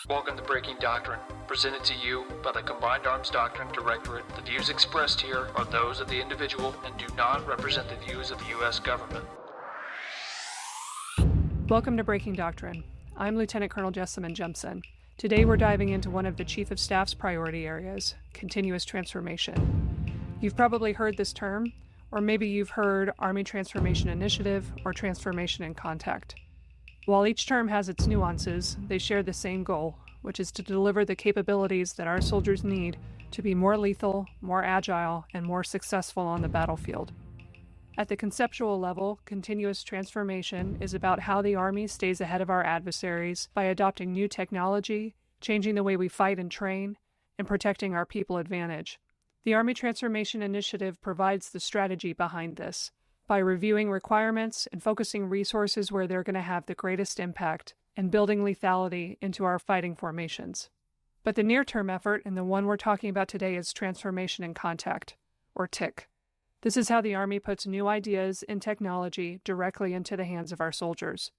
Welcome to Breaking Doctrine, presented to you by the Combined Arms Doctrine Directorate. The views expressed here are those of the individual and do not represent the views of the U.S. government. Welcome to Breaking Doctrine. I'm Lieutenant Colonel Jessamine Jemson. Today we're diving into one of the Chief of Staff's priority areas, continuous transformation. You've probably heard this term, or maybe you've heard Army Transformation Initiative or Transformation in Contact. While each term has its nuances, they share the same goal, which is to deliver the capabilities that our soldiers need to be more lethal, more agile, and more successful on the battlefield. At the conceptual level, continuous transformation is about how the Army stays ahead of our adversaries by adopting new technology, changing the way we fight and train, and protecting our people advantage. The Army Transformation Initiative provides the strategy behind this, by reviewing requirements and focusing resources where they're going to have the greatest impact and building lethality into our fighting formations. But the near-term effort, and the one we're talking about today, is Transformation in Contact, or TIC. This is how the Army puts new ideas and technology directly into the hands of our soldiers.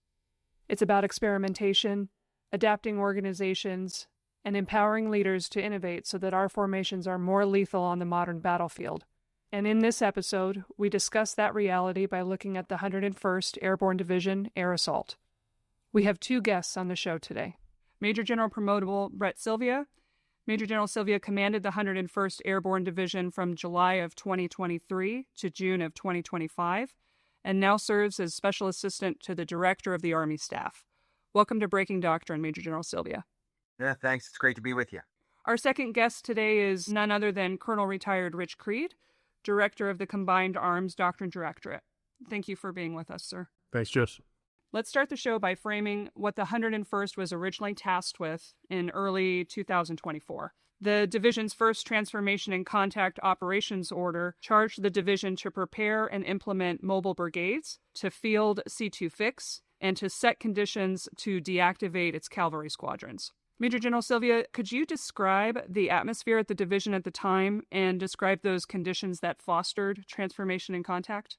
It's about experimentation, adapting organizations, and empowering leaders to innovate so that our formations are more lethal on the modern battlefield. And in this episode, we discuss that reality by looking at the 101st Airborne Division Air Assault. We have two guests on the show today. Major General Promotable Brett Sylvia. Major General Sylvia commanded the 101st Airborne Division from July of 2023 to June of 2025, and now serves as Special Assistant to the Director of the Army Staff. Welcome to Breaking Doctrine, Major General Sylvia. Yeah, thanks. It's great to be with you. Our second guest today is none other than Colonel Retired Rich Creed, Director of the Combined Arms Doctrine Directorate. Thank you for being with us, sir. Thanks, Jess. Let's start the show by framing what the 101st was originally tasked with in early 2024. The division's first Transformation in Contact Operations Order charged the division to prepare and implement mobile brigades, to field C2 fix, and to set conditions to deactivate its cavalry squadrons. Major General Sylvia, could you describe the atmosphere at the division at the time and describe those conditions that fostered Transformation in Contact?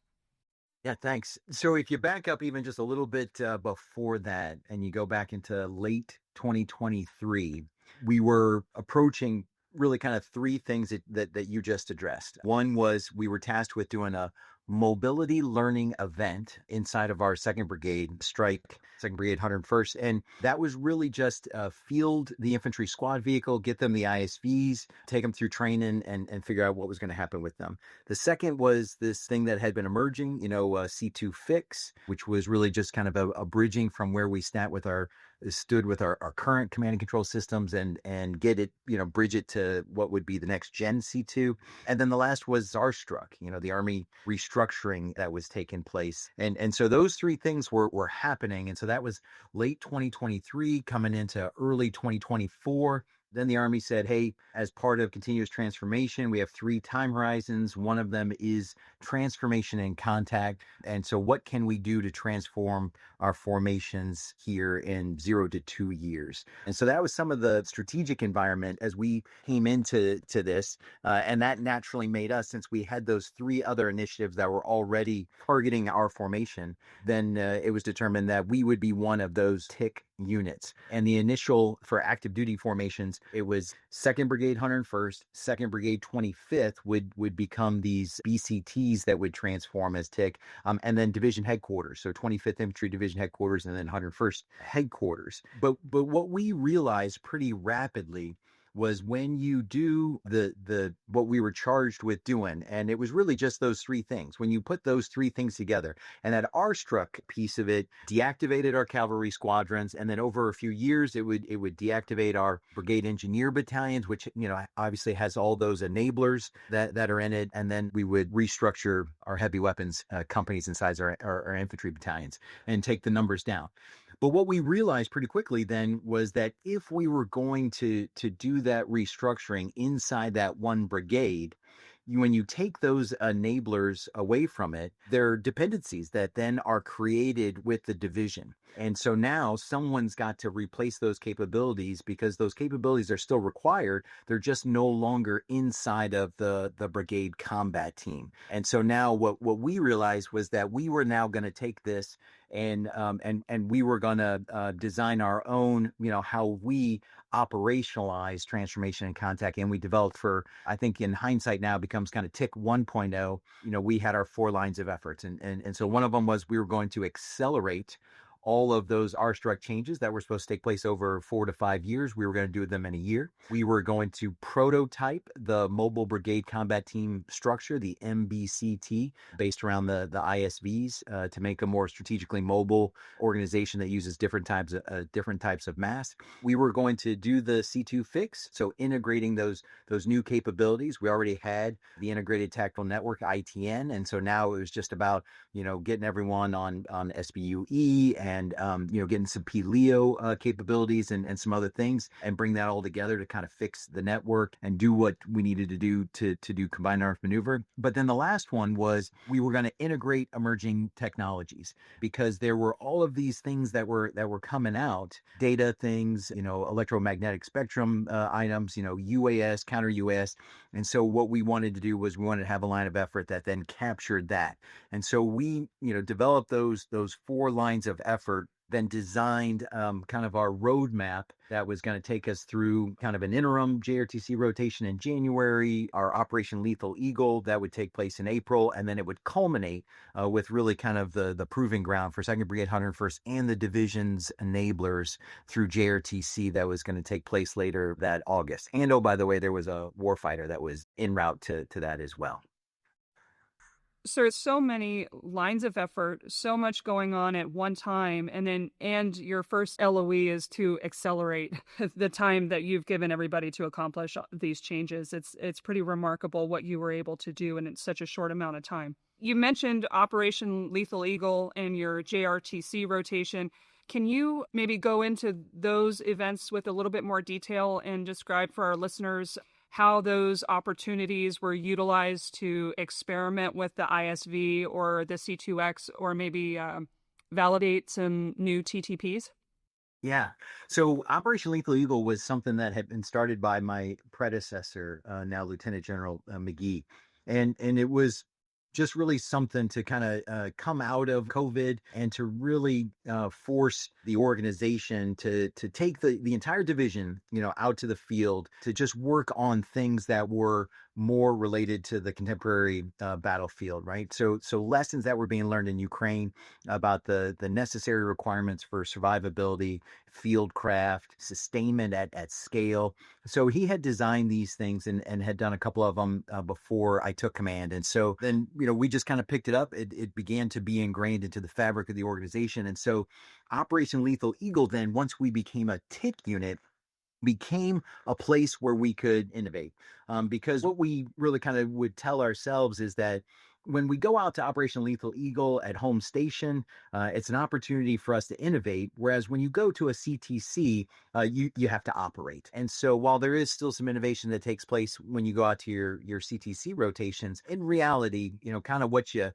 Yeah, thanks. So if you back up even just a little bit before that, and you go back into late 2023, we were approaching really kind of three things that you just addressed. One was we were tasked with doing a mobility learning event inside of our 2nd Brigade Strike, 2nd Brigade 101st. And that was really just field the infantry squad vehicle, get them the ISVs, take them through training and figure out what was going to happen with them. The second was this thing that had been emerging, C2 fix, which was really just kind of a bridging from where we stood with our current command and control systems and get it, bridge it to what would be the next gen C2. And then the last was Zarstruck, the Army restructuring that was taking place. And so those three things were happening. And so that was late 2023 coming into early 2024. Then the Army said, hey, as part of continuous transformation, we have 3 time horizons. One of them is transformation in contact. And so what can we do to transform our formations here in 0 to 2 years? And so that was some of the strategic environment as we came into this. And that naturally made us, since we had those 3 other initiatives that were already targeting our formation, then it was determined that we would be one of those TIC units. And the initial for active duty formations, it was 2nd Brigade 101st, 2nd Brigade 25th would become these BCTs that would transform as TIC, and then division headquarters. So 25th Infantry Division headquarters and then 101st headquarters. But what we realized pretty rapidly was when you do the what we were charged with doing, and it was really just those 3 things. When you put those 3 things together, and that R-Struck piece of it deactivated our cavalry squadrons, and then over a few years it would deactivate our brigade engineer battalions, which obviously has all those enablers that are in it, and then we would restructure our heavy weapons companies inside our infantry battalions and take the numbers down. But what we realized pretty quickly then was that if we were going to do that restructuring inside that one brigade, when you take those enablers away from it, there are dependencies that then are created with the division. And so now someone's got to replace those capabilities because those capabilities are still required. They're just no longer inside of the brigade combat team. And so now what we realized was that we were now going to take this and we were going to design our own, how we operationalize transformation and contact. And we developed, for, I think in hindsight now becomes kind of TIC 1.0. We had our 4 lines of efforts, and so one of them was we were going to accelerate all of those arch direct changes that were supposed to take place over 4 to 5 years. We were going to do them in a year. We were going to prototype the Mobile Brigade Combat Team structure, the MBCT, based around the ISVs, to make a more strategically mobile organization that uses different types of mass. We were going to do the C2 fix, so integrating those new capabilities. We already had the integrated tactical network, ITN, and so now it was just about getting everyone on SBUE and getting some PLEO capabilities and some other things, and bring that all together to kind of fix the network and do what we needed to do to do combined arms maneuver. But then the last one was we were going to integrate emerging technologies, because there were all of these things that were coming out, data things, electromagnetic spectrum items, UAS, counter UAS. And so what we wanted to do was we wanted to have a line of effort that then captured that. And so we, developed those 4 lines of effort, then designed kind of our roadmap that was going to take us through kind of an interim JRTC rotation in January, our Operation Lethal Eagle that would take place in April, and then it would culminate with really kind of the proving ground for 2nd Brigade 101st and the division's enablers through JRTC that was going to take place later that August. And oh, by the way, there was a warfighter that was en route to that as well. So it's so many lines of effort, so much going on at one time, and your first LOE is to accelerate the time that you've given everybody to accomplish these changes. It's pretty remarkable what you were able to do in such a short amount of time. You mentioned Operation Lethal Eagle and your JRTC rotation. Can you maybe go into those events with a little bit more detail and describe for our listeners how those opportunities were utilized to experiment with the ISV or the C2X, or maybe validate some new TTPs? Yeah. So Operation Lethal Eagle was something that had been started by my predecessor, now Lieutenant General McGee. And it was just really something to kind of come out of COVID and to really force the organization to take the entire division, out to the field to just work on things that were more related to the contemporary battlefield, right? So lessons that were being learned in Ukraine about the necessary requirements for survivability, field craft, sustainment at scale. So he had designed these things and had done a couple of them before I took command. And so then, we just kind of picked it up. It began to be ingrained into the fabric of the organization. And so Operation Lethal Eagle, then once we became a TIC unit, became a place where we could innovate. Because what we really kind of would tell ourselves is that when we go out to Operation Lethal Eagle at home station, it's an opportunity for us to innovate. Whereas when you go to a CTC, you have to operate. And so while there is still some innovation that takes place when you go out to your CTC rotations, in reality, kind of what you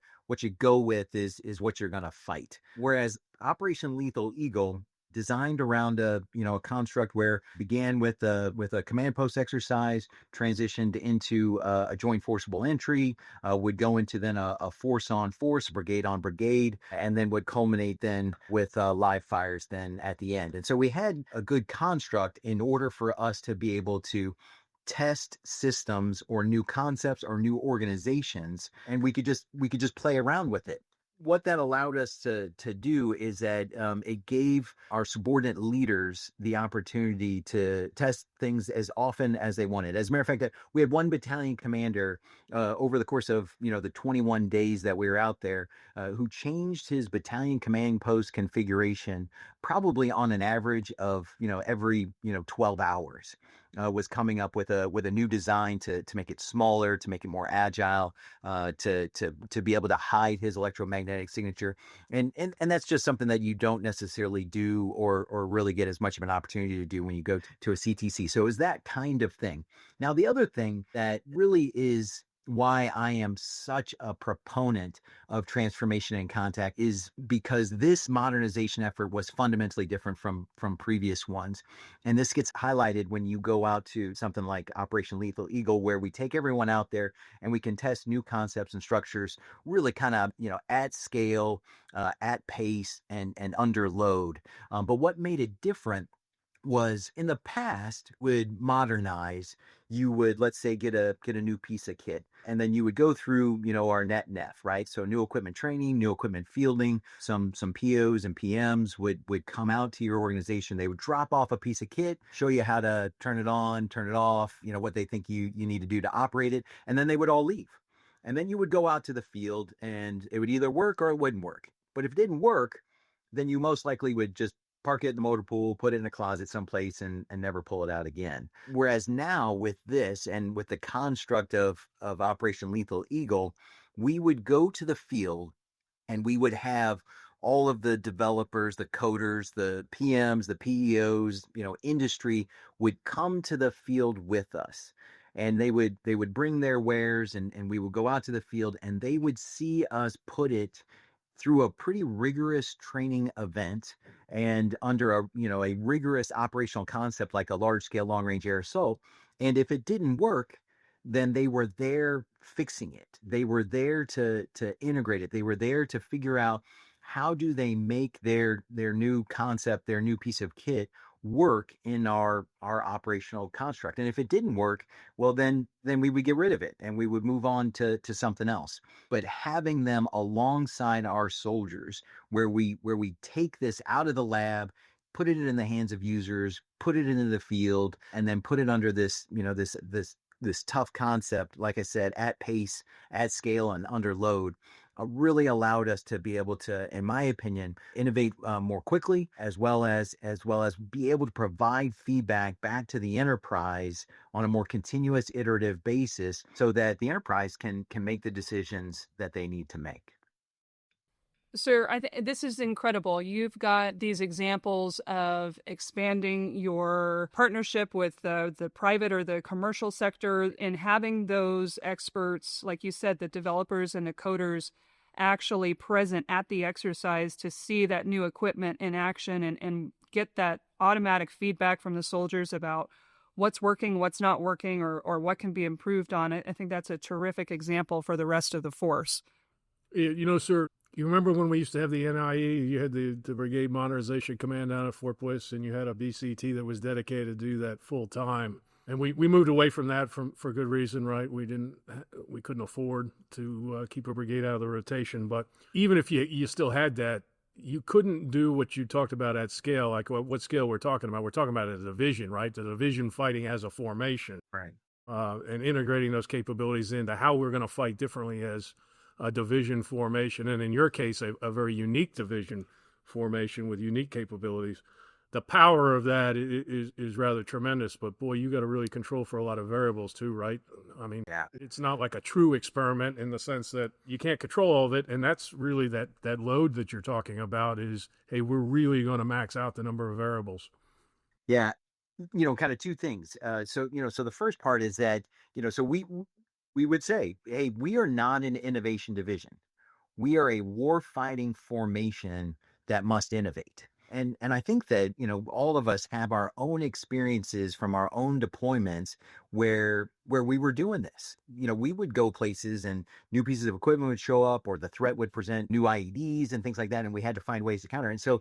go with is what you're going to fight. Whereas Operation Lethal Eagle, designed around a construct where began with a command post exercise, transitioned into a joint forcible entry, would go into then a force on force, brigade on brigade, and then would culminate then with live fires then at the end. And so we had a good construct in order for us to be able to test systems or new concepts or new organizations, and we could just play around with it. What that allowed us to do is that it gave our subordinate leaders the opportunity to test things as often as they wanted. As a matter of fact, we had one battalion commander over the course of the 21 days that we were out there who changed his battalion command post configuration probably on an average of every 12 hours. Was coming up with a new design to make it smaller, to make it more agile, to be able to hide his electromagnetic signature, and that's just something that you don't necessarily do or really get as much of an opportunity to do when you go to a CTC. So it was that kind of thing. Now the other thing that really is why I am such a proponent of transformation and contact is because this modernization effort was fundamentally different from previous ones. And this gets highlighted when you go out to something like Operation Lethal Eagle, where we take everyone out there and we can test new concepts and structures really kind of, at scale, at pace, and under load. But what made it different was in the past would modernize, you would, let's say, get a new piece of kit, and then you would go through our net right. So new equipment training, new equipment fielding, some POs and PMs would come out to your organization. They would drop off a piece of kit, show you how to turn it on, turn it off, what they think you need to do to operate it, and then they would all leave. And then you would go out to the field and it would either work or it wouldn't work. But if it didn't work, then you most likely would just park it in the motor pool, put it in a closet someplace, and never pull it out again. Whereas now with this and with the construct of Operation Lethal Eagle, we would go to the field and we would have all of the developers, the coders, the PMs, the PEOs, industry would come to the field with us. And they would bring their wares, and we would go out to the field and they would see us put it through a pretty rigorous training event and under a rigorous operational concept like a large scale long range air assault. And if it didn't work, then they were there fixing it. They were there to integrate it. They were there to figure out how do they make their new concept, their new piece of kit work in our operational construct. And if it didn't work, well then we would get rid of it and we would move on to something else. But having them alongside our soldiers, where we take this out of the lab, put it in the hands of users, put it into the field, and then put it under this tough concept, like I said, at pace, at scale, and under load, really allowed us to be able to, in my opinion, innovate more quickly, as well as be able to provide feedback back to the enterprise on a more continuous, iterative basis, so that the enterprise can make the decisions that they need to make. Sir, I think this is incredible. You've got these examples of expanding your partnership with the private or the commercial sector and having those experts, like you said, the developers and the coders actually present at the exercise to see that new equipment in action and get that automatic feedback from the soldiers about what's working, what's not working, or what can be improved on it. I think that's a terrific example for the rest of the force. Sir, you remember when we used to have the NIE, you had the Brigade Modernization Command down at Fort Bliss, and you had a BCT that was dedicated to do that full time. And we moved away from that for good reason, right? We couldn't afford to keep a brigade out of the rotation. But even if you still had that, you couldn't do what you talked about at scale. Like what scale we're talking about? We're talking about a division, right? The division fighting as a formation. Right. And integrating those capabilities into how we're going to fight differently as a division formation, and in your case, a very unique division formation with unique capabilities. The power of that is rather tremendous, but boy, you got to really control for a lot of variables too, right? I mean, Yeah. It's not like a true experiment in the sense that you can't control all of it, and that's really that load that you're talking about is, hey, we're really going to max out the number of variables. Yeah. Kind of two things. So the first part is that, so we would say, hey, we are not an innovation division. We are a war-fighting formation that must innovate. And I think that, all of us have our own experiences from our own deployments where we were doing this. We would go places and new pieces of equipment would show up, or the threat would present new IEDs and things like that, and we had to find ways to counter. And so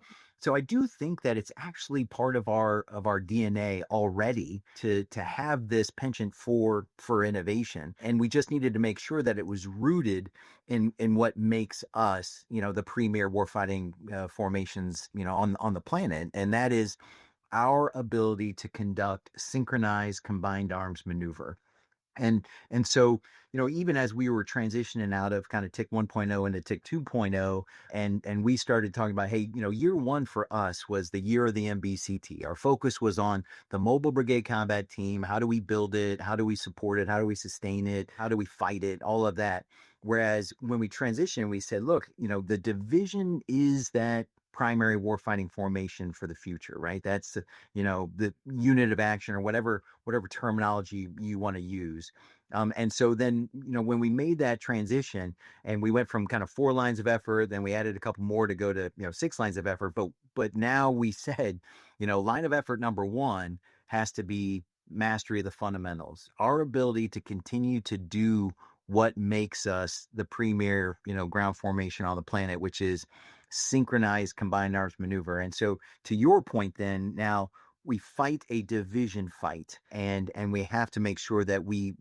I do think that it's actually part of our DNA already to have this penchant for innovation, and we just needed to make sure that it was rooted in what makes us, the premier warfighting formations, on the planet, and that is our ability to conduct synchronized combined arms maneuver. And so, even as we were transitioning out of kind of TIC 1.0 into TIC 2.0, and we started talking about, hey, year one for us was the year of the MBCT. Our focus was on the Mobile Brigade Combat Team. How do we build it? How do we support it? How do we sustain it? How do we fight it? All of that. Whereas when we transitioned, we said, look, the division is that primary warfighting formation for the future, right? That's the unit of action, or whatever terminology you want to use. And so then, when we made that transition and we went from kind of 4 lines of effort, then we added a couple more to go to, 6 lines of effort. But now we said, line of effort number one has to be mastery of the fundamentals, our ability to continue to do what makes us the premier, ground formation on the planet, which is synchronized combined arms maneuver. And so to your point, then now we fight a division fight, and we have to make sure that we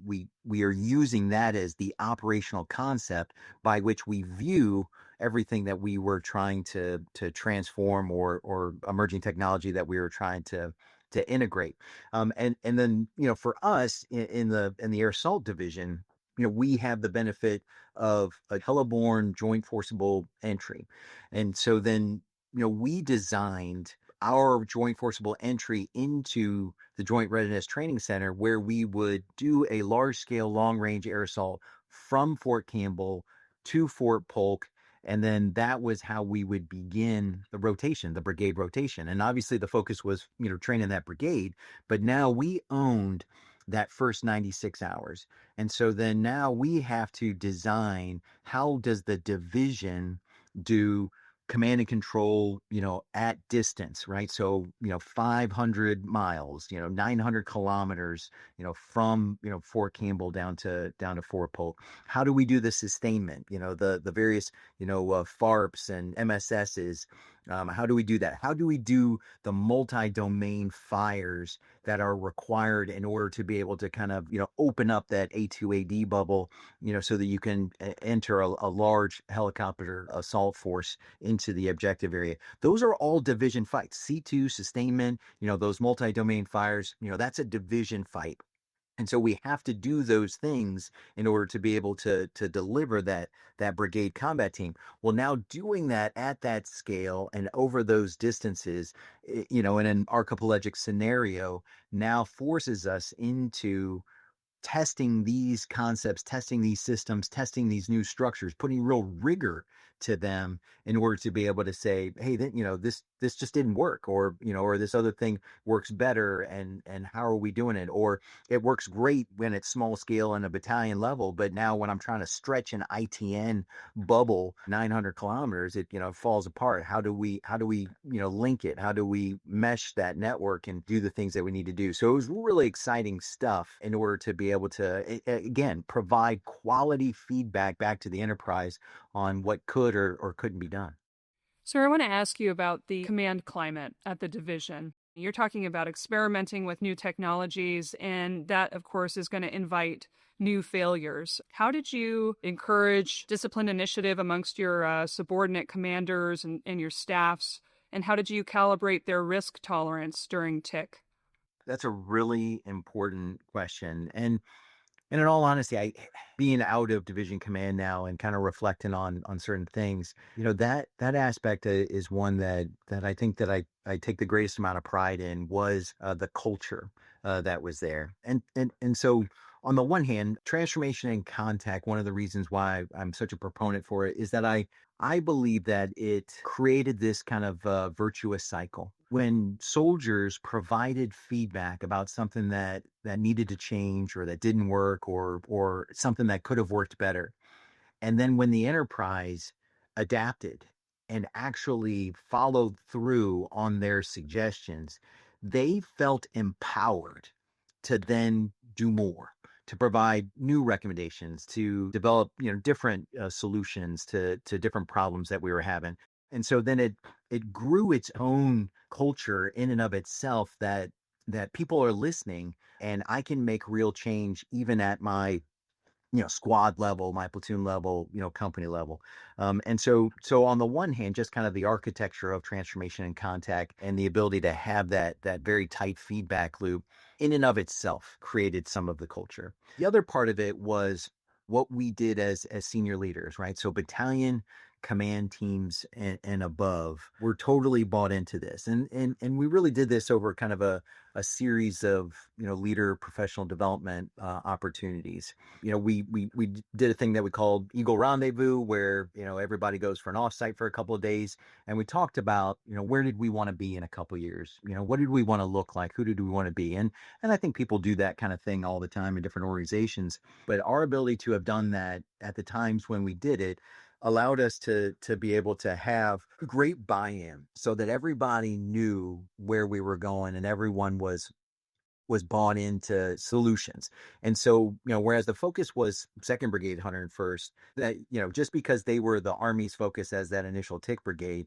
are using that as the operational concept by which we view everything that we were trying to transform, or emerging technology that we were trying to integrate. And then, for us in the air assault division, we have the benefit of a heliborne joint forcible entry. And so then, we designed our joint forcible entry into the Joint Readiness Training Center, where we would do a large scale long range air assault from Fort Campbell to Fort Polk. And then that was how we would begin the rotation, the brigade rotation. And obviously the focus was, training that brigade, but now we owned that first 96 hours. And so then now we have to design, how does the division do command and control, at distance, right? So, 500 miles, 900 kilometers, from, Fort Campbell down to Fort Polk. How do we do the sustainment, the various, FARPs and MSSs? How do we do that? How do we do the multi-domain fires that are required in order to be able to kind of, open up that A2AD bubble, so that you can enter a large helicopter assault force into the objective area? Those are all division fights. C2 sustainment, those multi-domain fires, that's a division fight. And so we have to do those things in order to be able to deliver that brigade combat team. Well, now doing that at that scale and over those distances, in an archipelagic scenario, now forces us into testing these concepts, testing these systems, testing these new structures, putting real rigor to them in order to be able to say, hey, this just didn't work, or or this other thing works better, and how are we doing it? Or it works great when it's small scale and a battalion level, but now when I'm trying to stretch an ITN bubble 900 kilometers, it falls apart. How do we link it? How do we mesh that network and do the things that we need to do? So it was really exciting stuff in order to be able to, again, provide quality feedback back to the enterprise on what could or couldn't be done. Sir, I want to ask you about the command climate at the division. You're talking about experimenting with new technologies, and that, of course, is going to invite new failures. How did you encourage disciplined initiative amongst your subordinate commanders and your staffs? And how did you calibrate their risk tolerance during TIC? That's a really important question. And in all honesty, being out of division command now and kind of reflecting on certain things, that aspect is one that I think that I take the greatest amount of pride in, was the culture that was there. And so on the one hand, transformation and contact, one of the reasons why I'm such a proponent for it is that I believe that it created this kind of virtuous cycle. When soldiers provided feedback about something that needed to change, or that didn't work, or something that could have worked better, and then when the enterprise adapted and actually followed through on their suggestions, they felt empowered to then do more, to provide new recommendations, to develop, different solutions to different problems that we were having. And so then it grew its own culture in and of itself, that people are listening, and I can make real change even at my squad level, my platoon level, company level. And so on the one hand, just kind of the architecture of transformation and contact, and the ability to have that very tight feedback loop in and of itself created some of the culture. The other part of it was what we did as senior leaders, right? So battalion command teams and above were totally bought into this. And we really did this over kind of a series of, leader professional development opportunities. We did a thing that we called Eagle Rendezvous, where, everybody goes for an offsite for a couple of days. And we talked about, where did we want to be in a couple of years? What did we want to look like? Who did we want to be? And I think people do that kind of thing all the time in different organizations. But our ability to have done that at the times when we did it allowed us to be able to have great buy-in so that everybody knew where we were going and everyone was bought into solutions. And so, whereas the focus was 2nd Brigade 101st, that, just because they were the Army's focus as that initial tick brigade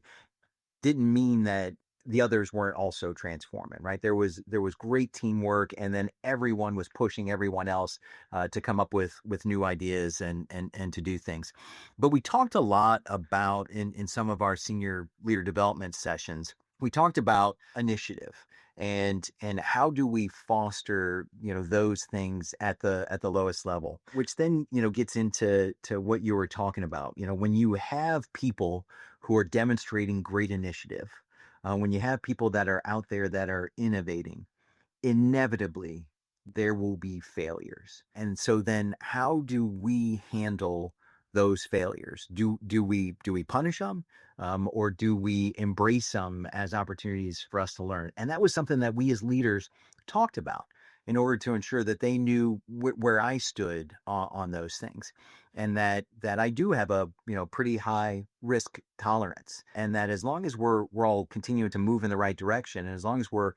didn't mean that the others weren't also transforming, right? There was great teamwork, and then everyone was pushing everyone else to come up with new ideas and to do things. But we talked a lot about in some of our senior leader development sessions, we talked about initiative and how do we foster, those things at the lowest level, which then, gets into what you were talking about. When you have people who are demonstrating great initiative, when you have people that are out there that are innovating, inevitably there will be failures. And so then how do we handle those failures? Do we punish them, or do we embrace them as opportunities for us to learn? And that was something that we as leaders talked about in order to ensure that they knew where I stood on those things, and that I do have a pretty high risk tolerance, and that as long as we're all continuing to move in the right direction, and as long as we're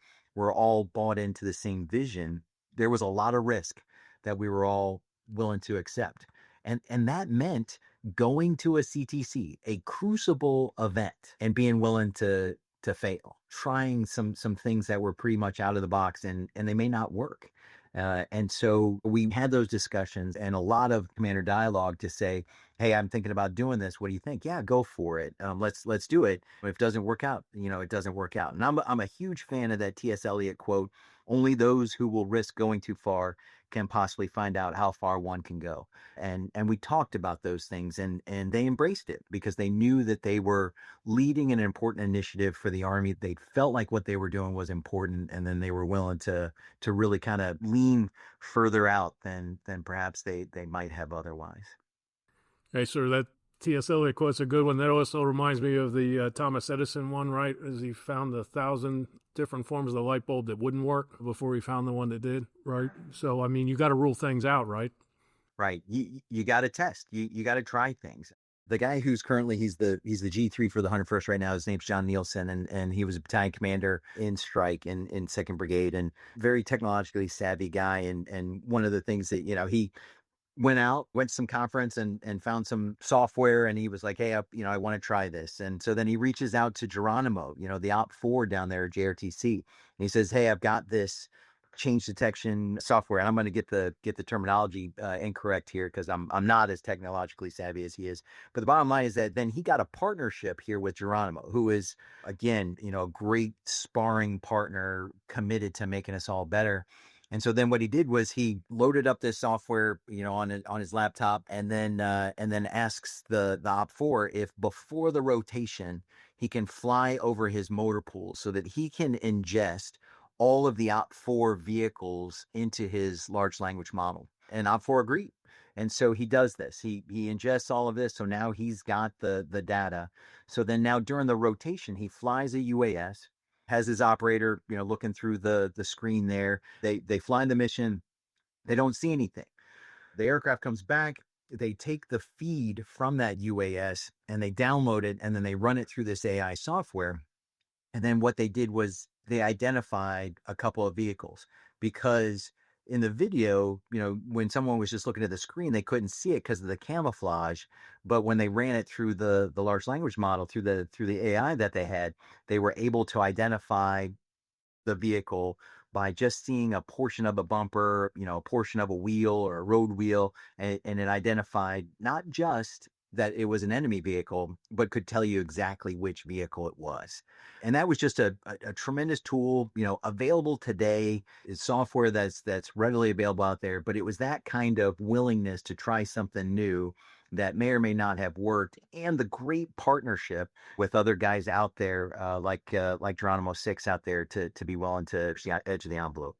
all bought into the same vision, there was a lot of risk that we were all willing to accept. And that meant going to a CTC, a crucible event, and being willing to fail, trying some things that were pretty much out of the box, and they may not work. And so we had those discussions and a lot of commander dialogue to say, hey, I'm thinking about doing this. What do you think? Yeah, go for it. Let's do it. If it doesn't work out, it doesn't work out. And I'm a huge fan of that T.S. Eliot quote, only those who will risk going too far can possibly find out how far one can go. And we talked about those things, and they embraced it because they knew that they were leading an important initiative for the Army. They felt like what they were doing was important, and then they were willing to really kind of lean further out than perhaps they might have otherwise. Hey, sir, that T.S. Eliot quote's a good one. That also reminds me of the Thomas Edison one, right? As he found 1,000 different forms of the light bulb that wouldn't work before he found the one that did, right? So, I mean, you got to rule things out, right? Right. You got to test. You got to try things. The guy who's currently he's the G3 for the 101st right now. His name's John Nielsen, and he was a battalion commander in strike in 2nd Brigade, and very technologically savvy guy. And one of the things that he went to some conference and found some software, and he was like, hey, I want to try this. And so then he reaches out to Geronimo, the OP4 down there at JRTC. And he says, hey, I've got this change detection software, and I'm going to get the terminology incorrect here because I'm not as technologically savvy as he is. But the bottom line is that then he got a partnership here with Geronimo, who is, again, a great sparring partner committed to making us all better. And so then what he did was he loaded up this software, on his laptop, and then asks the OP4 if before the rotation he can fly over his motor pool so that he can ingest all of the OP4 vehicles into his large language model. And OP4 agreed. And so he does this. He ingests all of this. So now he's got the data. So then now during the rotation, he flies a UAS, has his operator, looking through the screen there. They fly the mission. They don't see anything. The aircraft comes back. They take the feed from that UAS and they download it, and then they run it through this AI software. And then what they did was they identified a couple of vehicles, because in the video, when someone was just looking at the screen, they couldn't see it because of the camouflage. But when they ran it through the large language model, through the AI that they had, they were able to identify the vehicle by just seeing a portion of a bumper, a portion of a wheel or a road wheel, and it identified not just that it was an enemy vehicle, but could tell you exactly which vehicle it was. And that was just a tremendous tool, available today. Is software that's readily available out there, but it was that kind of willingness to try something new that may or may not have worked, and the great partnership with other guys out there, like Geronimo 6 out there to be willing to push the edge of the envelope.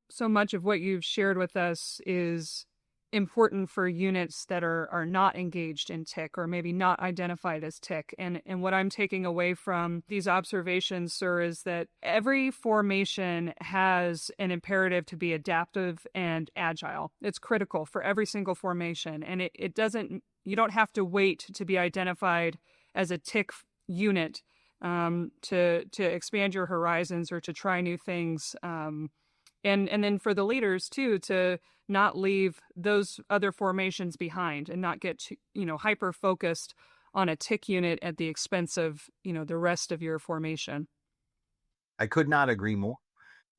So much of what you've shared with us is important for units that are not engaged in tick or maybe not identified as tick. And what I'm taking away from these observations, sir, is that every formation has an imperative to be adaptive and agile. It's critical for every single formation. And it doesn't, you don't have to wait to be identified as a tick unit to expand your horizons or to try new things. And then for the leaders too, to not leave those other formations behind and not get hyper focused on a tick unit at the expense of the rest of your formation. I could not agree more.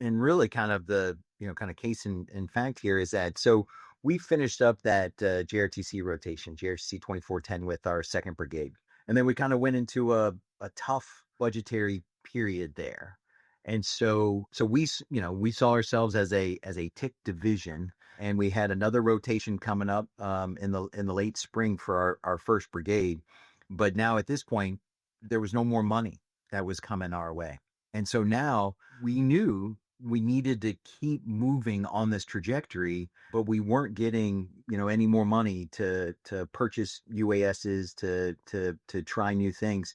And really kind of the kind of case in fact here is that so we finished up that JRTC rotation, JRTC 2410 with our 2nd Brigade. And then we kind of went into a tough budgetary period there. And so we saw ourselves as a tick division, and we had another rotation coming up in the late spring for our 1st Brigade. But now at this point, there was no more money that was coming our way. And so now we knew we needed to keep moving on this trajectory, but we weren't getting, any more money to purchase UASs, to try new things.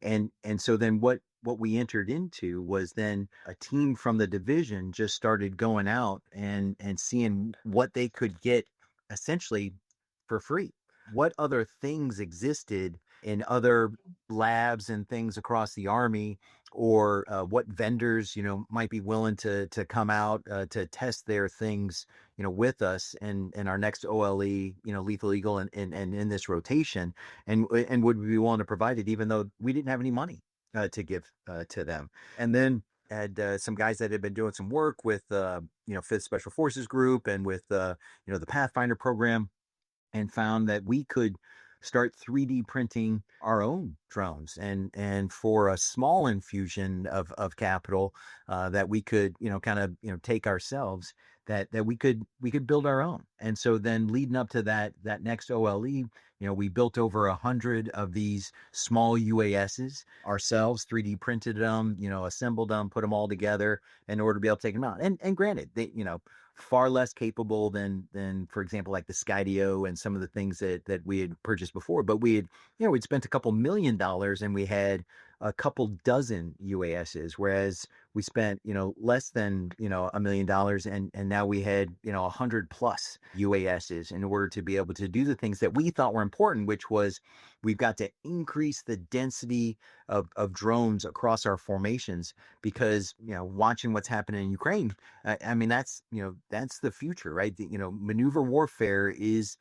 And so then what we entered into was then a team from the division just started going out and seeing what they could get essentially for free. What other things existed in other labs and things across the Army, or what vendors, might be willing to come out to test their things, with us in our next OLE, Lethal Eagle and in this rotation, and would be willing to provide it, even though we didn't have any money to give to them. And then had some guys that had been doing some work with, 5th Special Forces Group and with, the Pathfinder program, and found that we could start 3D printing our own drones, and for a small infusion of capital that we could kind of take ourselves, that we could build our own. And so then leading up to that next OLE, we built over 100 of these small UASs ourselves, 3D printed them, assembled them, put them all together in order to be able to take them out. And granted, they far less capable than for example like the Skydio and some of the things that we had purchased before, but we'd spent a couple $1 million and we had a couple dozen UASs, whereas we spent less than $1 million, and now we had 100 plus UASs in order to be able to do the things that we thought were important, which was we've got to increase the density of drones across our formations, because watching what's happening in Ukraine, I mean that's the future, right? Maneuver warfare is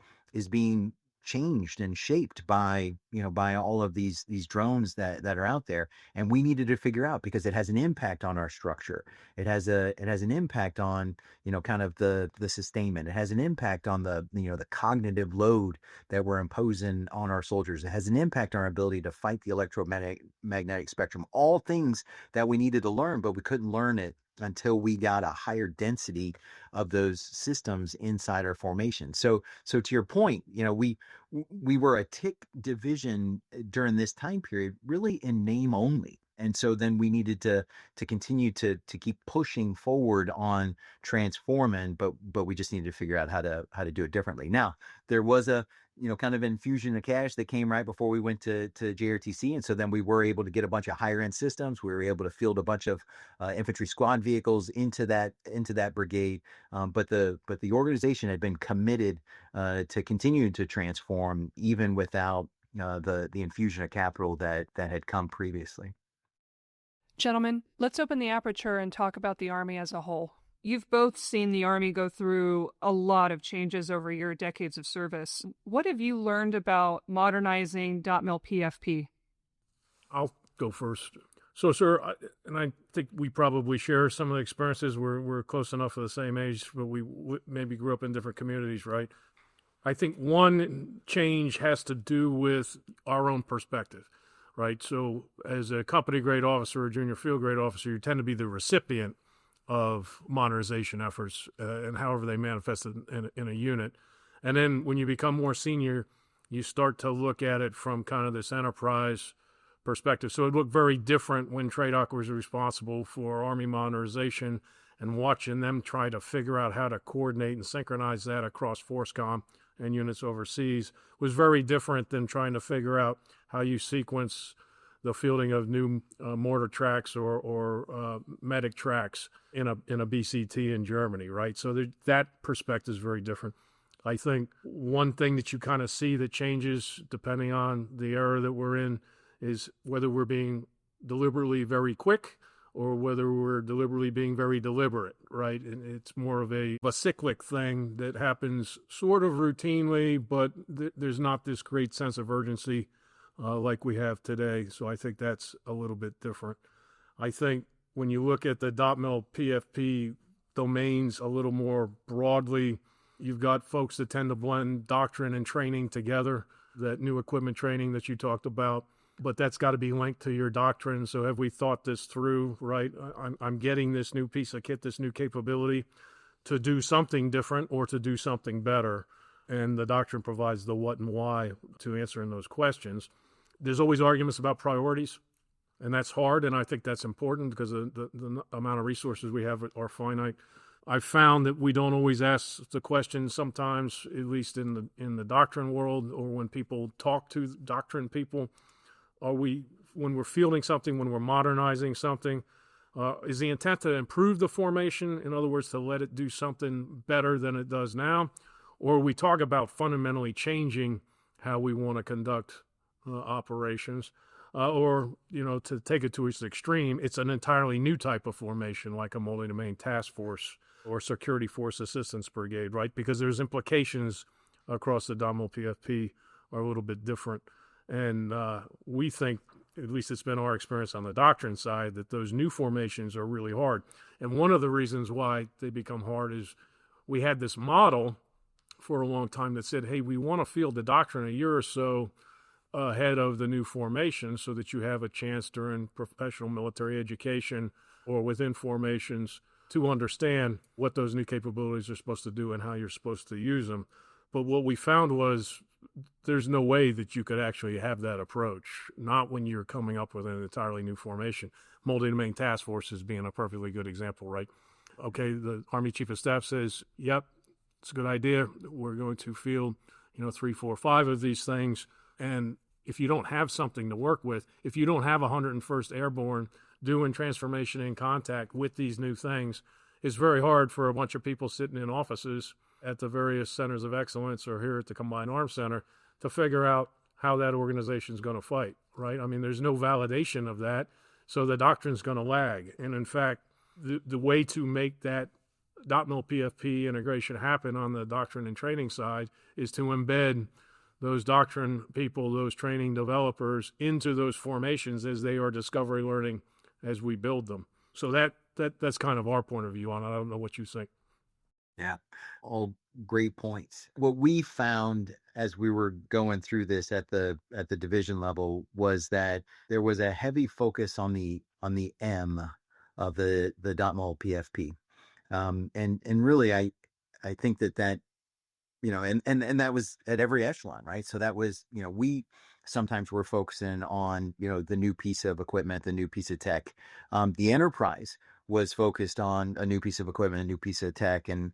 being changed and shaped by all of these drones that are out there, and we needed to figure out, because it has an impact on our structure. It has an impact on kind of the sustainment. It has an impact on the the cognitive load that we're imposing on our soldiers. It has an impact on our ability to fight the electromagnetic spectrum. All things that we needed to learn, but we couldn't learn it until we got a higher density of those systems inside our formation. So to your point, we were a tick division during this time period, really in name only. And so then we needed to continue to keep pushing forward on transforming, but we just needed to figure out how to do it differently. Now, there was a kind of infusion of cash that came right before we went to JRTC. And so then we were able to get a bunch of higher end systems. We were able to field a bunch of infantry squad vehicles into that brigade. But the organization had been committed to continue to transform even without the infusion of capital that had come previously. Gentlemen, let's open the aperture and talk about the Army as a whole. You've both seen the Army go through a lot of changes over your decades of service. What have you learned about modernizing .mil PFP? I'll go first. So, sir, I think we probably share some of the experiences. We're close enough of the same age, but we maybe grew up in different communities, right? I think one change has to do with our own perspective, right? So as a company grade officer or junior field grade officer, you tend to be the recipient of modernization efforts and however they manifest in a unit. And then when you become more senior, you start to look at it from kind of this enterprise perspective. So it looked very different when TRADOC was responsible for Army modernization, and watching them try to figure out how to coordinate and synchronize that across FORSCOM and units overseas was very different than trying to figure out how you sequence the fielding of new mortar tracks or medic tracks in a BCT in Germany, right? So that perspective is very different. I think one thing that you kind of see that changes depending on the era that we're in is whether we're being deliberately very quick or whether we're deliberately being very deliberate, right? And it's more of a cyclic thing that happens sort of routinely, but there's not this great sense of urgency like we have today. So I think that's a little bit different. I think when you look at the DOTML PFP domains a little more broadly, you've got folks that tend to blend doctrine and training together, that new equipment training that you talked about, but that's got to be linked to your doctrine. So have we thought this through, right? I'm getting this new piece of kit, this new capability to do something different or to do something better. And the doctrine provides the what and why to answering those questions. There's always arguments about priorities, and that's hard, and I think that's important because the amount of resources we have are finite. I've found that we don't always ask the question sometimes, at least in the doctrine world or when people talk to doctrine people, when we're fielding something, when we're modernizing something, is the intent to improve the formation, in other words, to let it do something better than it does now, or we talk about fundamentally changing how we want to conduct operations, or, to take it to its extreme, it's an entirely new type of formation like a multi-domain task force or security force assistance brigade, right? Because there's implications across the DOTML PFP are a little bit different. And we think, at least it's been our experience on the doctrine side, that those new formations are really hard. And one of the reasons why they become hard is we had this model for a long time that said, hey, we want to field the doctrine a year or so ahead of the new formation so that you have a chance during professional military education or within formations to understand what those new capabilities are supposed to do and how you're supposed to use them. But what we found was there's no way that you could actually have that approach, not when you're coming up with an entirely new formation. Multi-domain task forces being a perfectly good example, right? Okay, the Army Chief of Staff says, yep, it's a good idea. We're going to field, 3, 4, 5 of these things. And if you don't have something to work with, if you don't have 101st Airborne doing transformation in contact with these new things, it's very hard for a bunch of people sitting in offices at the various centers of excellence or here at the Combined Arms Center to figure out how that organization is going to fight, right? I mean, there's no validation of that, so the doctrine's going to lag. And in fact, the way to make that DOTML PFP integration happen on the doctrine and training side is to embed those doctrine people, those training developers into those formations as they are discovery learning as we build them. So that's kind of our point of view on it. I don't know what you think. Yeah, all great points. What we found as we were going through this at the division level was that there was a heavy focus on the M of the DOTML PFP, and really I think that and that was at every echelon, right? So that was we sometimes were focusing on the new piece of equipment, the new piece of tech. The enterprise was focused on a new piece of equipment, a new piece of tech, and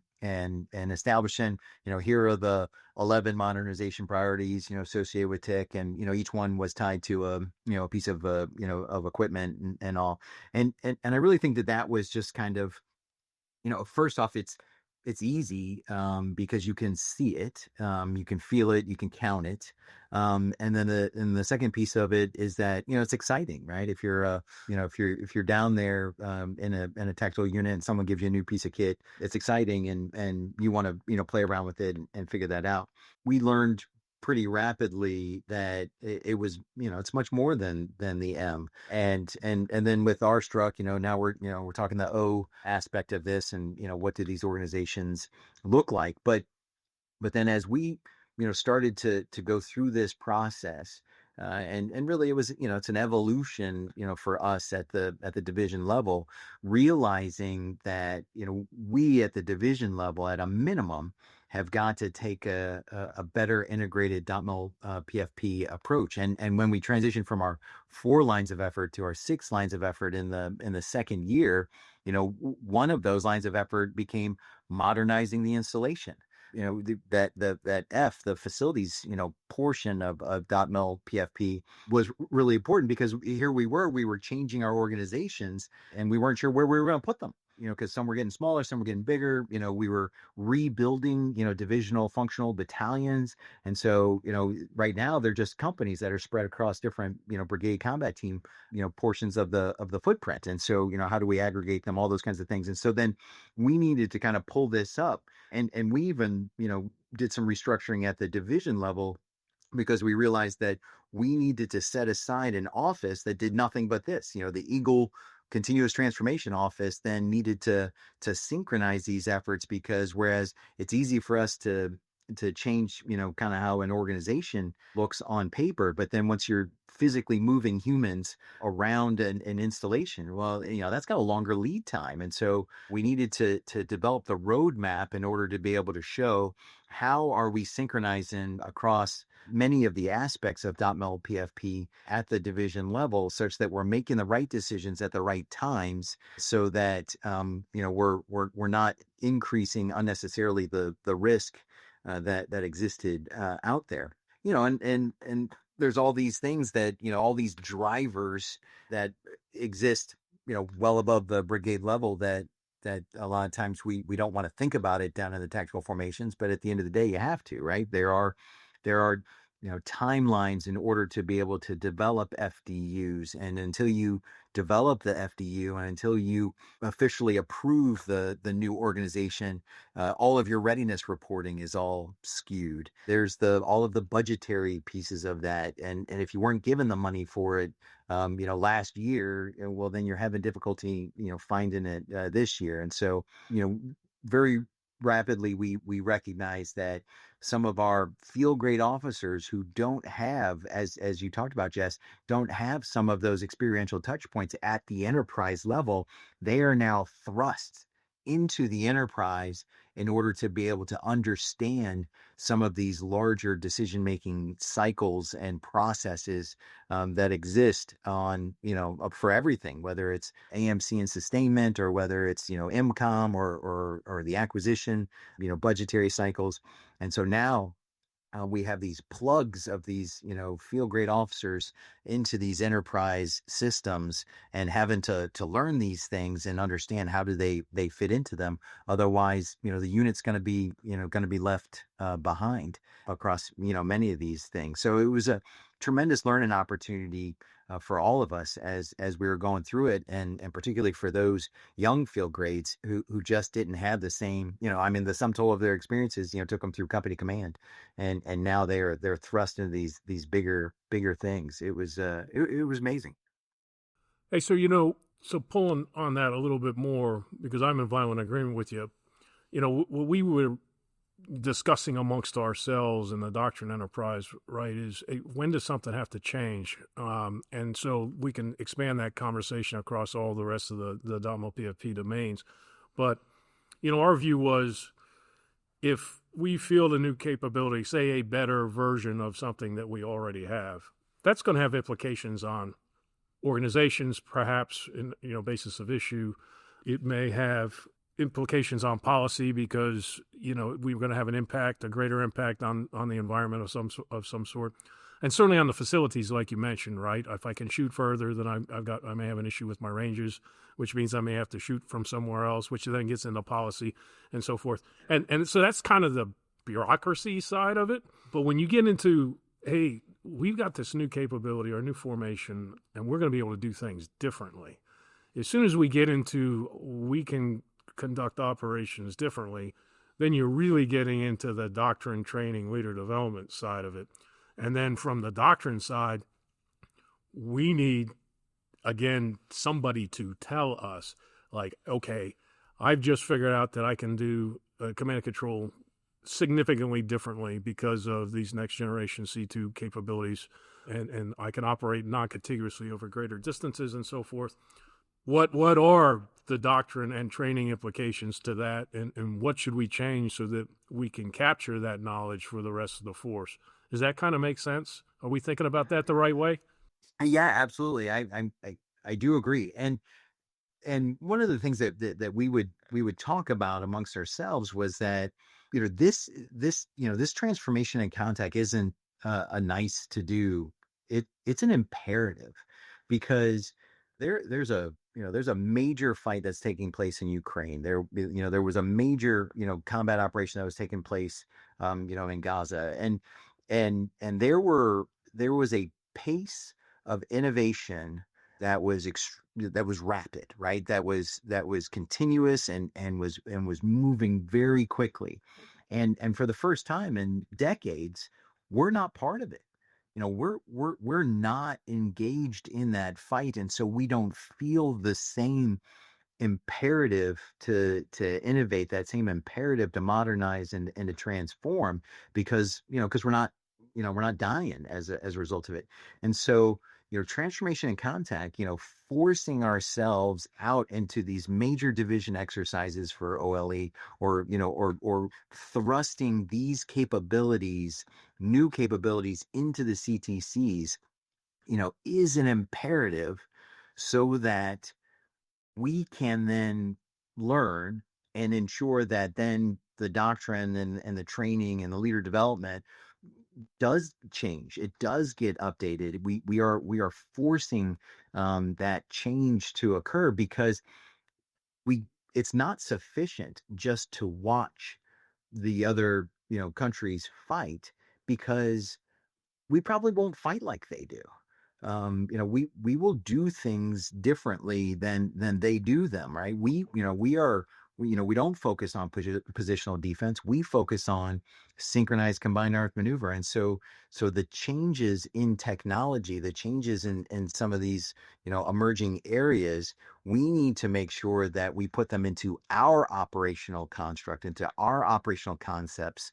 establishing, here are the 11 modernization priorities, associated with TIC, and each one was tied to a piece of of equipment and all, and I really think that was just kind of, first off, it's easy because you can see it, you can feel it, you can count it, and then the second piece of it is that it's exciting, right? If you're if you're down there in a tactical unit and someone gives you a new piece of kit, it's exciting, and you want to play around with it and figure that out. We learned pretty rapidly that it was it's much more than the M, and then with our struck, now we're talking the O aspect of this, and what do these organizations look like, but then as we started to go through this process, and really it was it's an evolution for us at the division level, realizing that we at the division level at a minimum have got to take a better integrated .mil PFP approach. And when we transitioned from our 4 lines of effort to our 6 lines of effort in the second year, one of those lines of effort became modernizing the installation. The facilities, portion of .mil PFP was really important, because here we were changing our organizations and we weren't sure where we were going to put them. Because some were getting smaller, some were getting bigger. We were rebuilding, divisional functional battalions. And so, right now they're just companies that are spread across different, brigade combat team, portions of the footprint. And so, how do we aggregate them, all those kinds of things. And so then we needed to kind of pull this up, and we even, did some restructuring at the division level, because we realized that we needed to set aside an office that did nothing but this. The Eagle Continuous Transformation Office then needed to synchronize these efforts, because whereas it's easy for us to change, kind of how an organization looks on paper, but then once you're physically moving humans around an installation, well, that's got a longer lead time. And so we needed to develop the roadmap in order to be able to show how are we synchronizing across many of the aspects of .mil PFP at the division level, such that we're making the right decisions at the right times, so that we're not increasing unnecessarily the risk that existed out there. And there's all these things that, all these drivers that exist, well above the brigade level, that a lot of times we don't want to think about it down in the tactical formations, but at the end of the day, you have to, right? There are timelines in order to be able to develop FDUs. And until you develop the FDU and until you officially approve the new organization, all of your readiness reporting is all skewed. There's all of the budgetary pieces of that. And if you weren't given the money for it, last year, well, then you're having difficulty, finding it this year. And so, very rapidly, we recognize that some of our field grade officers who don't have, as you talked about, Jess, don't have some of those experiential touch points at the enterprise level. They are now thrust into the enterprise in order to be able to understand some of these larger decision-making cycles and processes that exist on, for everything, whether it's AMC and sustainment, or whether it's, MCOM or the acquisition, budgetary cycles. And so now we have these plugs of these, field grade officers into these enterprise systems, and having to learn these things and understand how do they fit into them. Otherwise, the unit's going to be left behind across, many of these things. So it was a tremendous learning opportunity for all of us as we were going through it, and particularly for those young field grades who just didn't have the same, the sum total of their experiences, took them through company command, and now they're thrust into these bigger things. It was amazing. Hey, so so pulling on that a little bit more, because I'm in violent agreement with you. What we were discussing amongst ourselves in the doctrine enterprise, right, is when does something have to change? And so we can expand that conversation across all the rest of the .mil PFP domains. But, our view was, if we field a new capability, say a better version of something that we already have, that's going to have implications on organizations, perhaps in, basis of issue. It may have implications on policy, because we're going to have a greater impact on the environment of some sort, and certainly on the facilities, like you mentioned, right? If I can shoot further, then I may have an issue with my ranges, which means I may have to shoot from somewhere else, which then gets into policy and so forth. And so that's kind of the bureaucracy side of it. But when you get into, hey, we've got this new capability or new formation, and we're going to be able to do things differently. As soon as we get into, we can conduct operations differently, then you're really getting into the doctrine, training, leader development side of it. And then from the doctrine side, we need, again, somebody to tell us, like, okay, I've just figured out that I can do command and control significantly differently because of these next generation C2 capabilities, and I can operate non-contiguously over greater distances and so forth. What are the doctrine and training implications to that, and what should we change so that we can capture that knowledge for the rest of the force? Does that kind of make sense? Are we thinking about that the right way? Yeah, absolutely. I do agree. And one of the things that we would talk about amongst ourselves was that this transformation in contact isn't a nice to do. It's an imperative, because there's a major fight that's taking place in Ukraine. There was a major combat operation that was taking place in Gaza, and there was a pace of innovation that was rapid, right? That was continuous, and was moving very quickly, and for the first time in decades, we're not part of it. We're not engaged in that fight, and so we don't feel the same imperative to innovate, that same imperative to modernize and to transform, because we're not dying as a result of it. And so transformation and contact, forcing ourselves out into these major division exercises for OLE, or thrusting these capabilities, new capabilities, into the CTCs, is an imperative, so that we can then learn and ensure that then the doctrine and the training and the leader development does change. It does get updated. We are forcing that change to occur, because we it's not sufficient just to watch the other countries fight, because we probably won't fight like they do. We will do things differently than they do them, right? We don't focus on positional defense. We focus on synchronized combined arms maneuver. And so the changes in technology, the changes in some of these emerging areas, we need to make sure that we put them into our operational construct, into our operational concepts,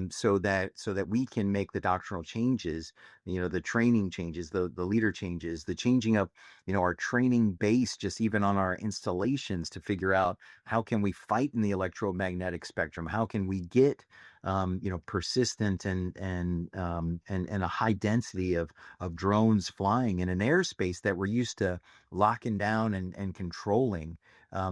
so that we can make the doctrinal changes, the training changes, the leader changes, the changing of our training base, just even on our installations, to figure out how can we fight in the electromagnetic spectrum, how can we get persistent and a high density of drones flying in an airspace that we're used to locking down and controlling.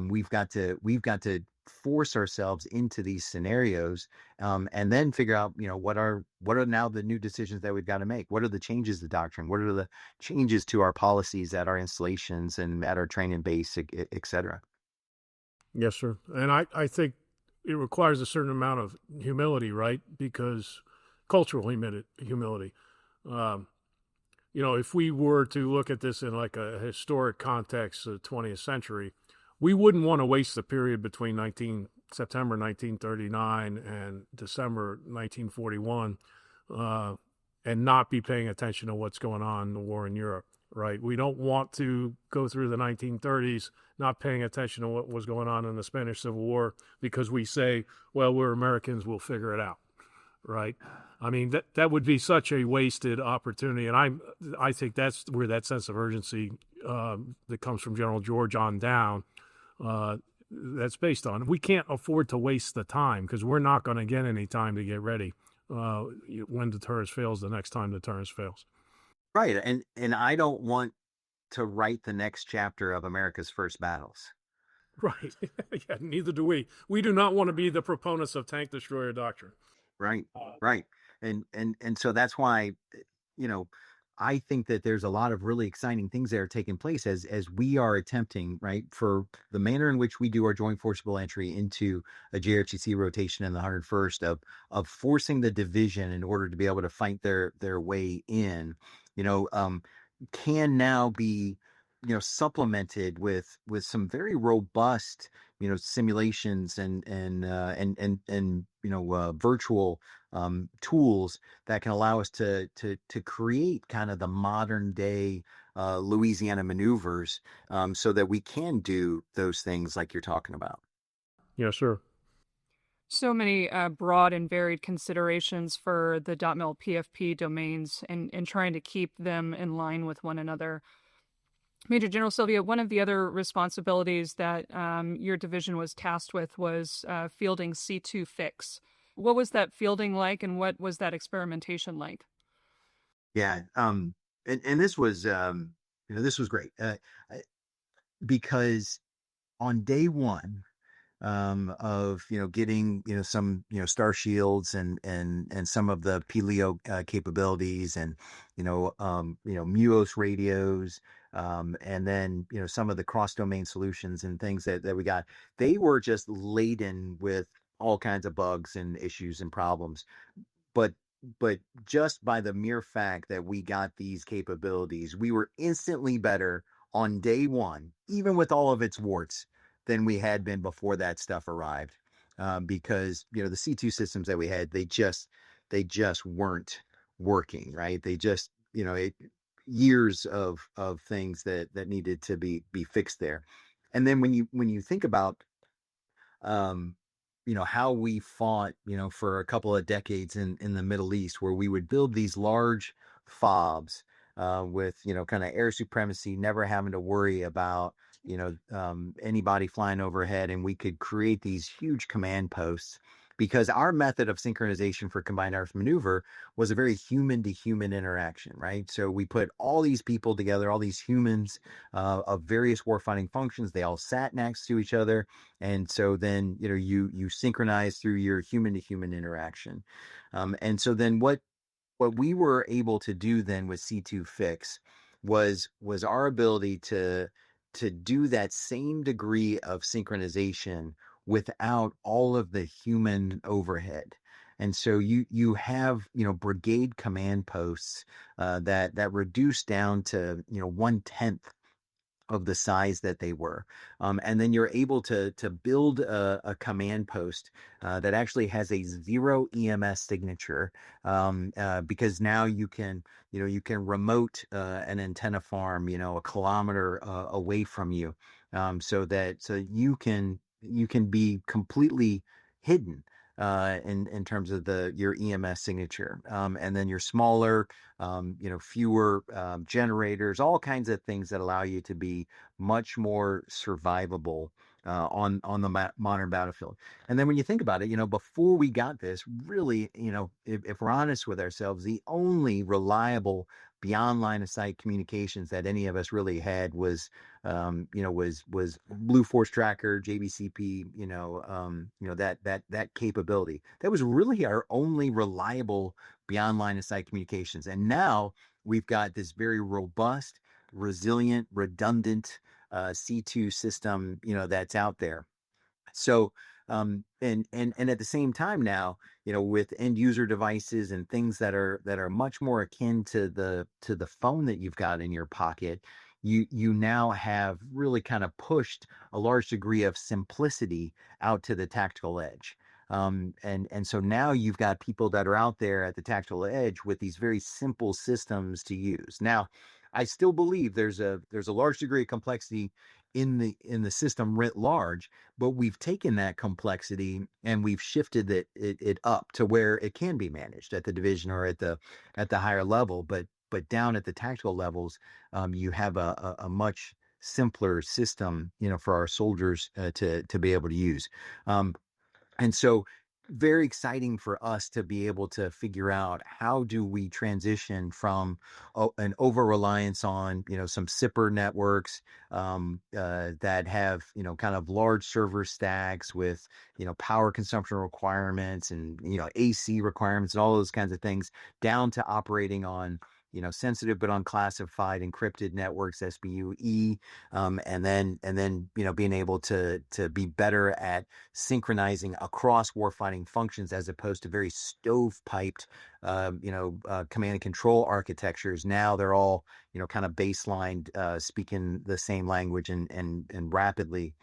We've got to force ourselves into these scenarios, and then figure out what are now the new decisions that we've got to make. What are the changes to doctrine? What are the changes to our policies at our installations and at our training base, et cetera? Yes, sir. And I think it requires a certain amount of humility, right? Because cultural humility. If we were to look at this in like a historic context of the 20th century, we wouldn't want to waste the period between September 1939 and December 1941 and not be paying attention to what's going on in the war in Europe, right? We don't want to go through the 1930s not paying attention to what was going on in the Spanish Civil War, because we say, well, we're Americans, we'll figure it out, right? I mean, that would be such a wasted opportunity. And I think that's where that sense of urgency that comes from General George on down, that's based on. We can't afford to waste the time, because we're not going to get any time to get ready when deterrence fails the next time deterrence fails. Right. And I don't want to write the next chapter of America's first battles. Right. Yeah, neither do we. We do not want to be the proponents of tank destroyer doctrine. Right. Right. And so that's why, I think that there's a lot of really exciting things that are taking place as we are attempting, right, for the manner in which we do our joint forcible entry into a JRTC rotation in the 101st, of forcing the division in order to be able to fight their way in, can now be supplemented with some very robust simulations and virtual tools that can allow us to create kind of the modern day Louisiana maneuvers, so that we can do those things like you're talking about. Yes, sir. So many broad and varied considerations for the .mil PFP domains, and trying to keep them in line with one another. Major General Sylvia, one of the other responsibilities that your division was tasked with was fielding C2 fix. What was that fielding like, and what was that experimentation like? Yeah. And this was, this was great, because on day one, of getting some star shields and some of the Pelio capabilities, and Muos radios, and then some of the cross domain solutions and things that we got. They were just laden with all kinds of bugs and issues and problems, but just by the mere fact that we got these capabilities, we were instantly better on day one, even with all of its warts, than we had been before that stuff arrived. Because the C2 systems that we had, they just weren't working, right? They just years of things that needed to be fixed there. And then when you think about um, how we fought, for a couple of decades in the Middle East, where we would build these large fobs, with, kind of air supremacy, never having to worry about, anybody flying overhead. And we could create these huge command posts because our method of synchronization for combined arms maneuver was a very human to human interaction, right? So we put all these people together, all these humans, of various warfighting functions. They all sat next to each other, and so then you synchronize through your human to human interaction. And so then what we were able to do then with C2 Fix was our ability to do that same degree of synchronization without all of the human overhead. And so you have brigade command posts, that reduce down to 1/10 of the size that they were. And then you're able to build a command post, that actually has a 0 EMS signature, because now you can remote, an antenna farm, a kilometer, away from you, so you can be completely hidden, in terms of your EMS signature. And then you're smaller, fewer, generators, all kinds of things that allow you to be much more survivable, on the modern battlefield. And then when you think about it, before we got this, really, if we're honest with ourselves, the only reliable beyond line of sight communications that any of us really had was Blue Force Tracker, JBCP, that capability. That was really our only reliable beyond line of sight communications. And now we've got this very robust, resilient, redundant, C2 system, that's out there. So, and at the same time now, with end user devices and things that are much more akin to the phone that you've got in your pocket, you now have really kind of pushed a large degree of simplicity out to the tactical edge. And so now you've got people that are out there at the tactical edge with these very simple systems to use. Now, I still believe there's a large degree of complexity in the system writ large, but we've taken that complexity and we've shifted it up to where it can be managed at the division or at the higher level. But down at the tactical levels, you have a much simpler system, for our soldiers, to be able to use. And so, very exciting for us to be able to figure out how do we transition from an over reliance on some SIPR networks, that have kind of large server stacks with power consumption requirements and AC requirements and all those kinds of things, down to operating on sensitive but unclassified encrypted networks, SBUE, and then being able to be better at synchronizing across warfighting functions as opposed to very stovepiped, command and control architectures. Now they're all kind of baselined, speaking the same language and rapidly,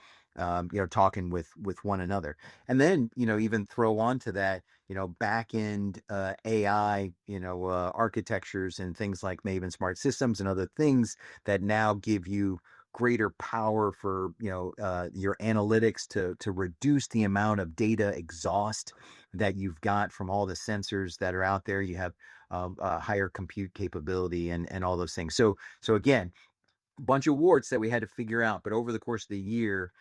talking with one another. And then even throw onto that back end, AI, architectures and things like Maven Smart Systems and other things that now give you greater power for your analytics to reduce the amount of data exhaust that you've got from all the sensors that are out there. You have higher compute capability and all those things. So again, bunch of warts that we had to figure out. But over the course of the year,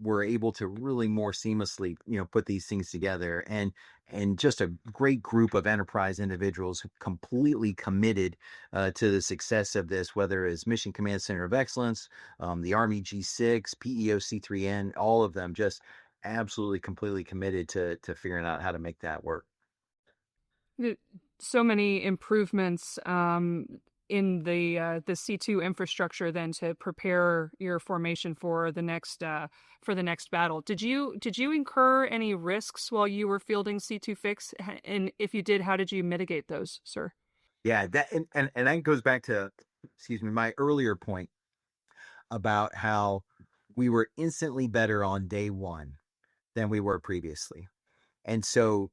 we're able to really more seamlessly, put these things together, and just a great group of enterprise individuals completely committed to the success of this, whether it's Mission Command Center of Excellence, the Army G6, PEO C3N, all of them just absolutely completely committed to figuring out how to make that work. So many improvements in the C2 infrastructure then to prepare your formation for the next battle. Did you incur any risks while you were fielding C2 fix? And if you did, how did you mitigate those, sir? Yeah, that and that goes back to, excuse me, my earlier point about how we were instantly better on day one than we were previously. And so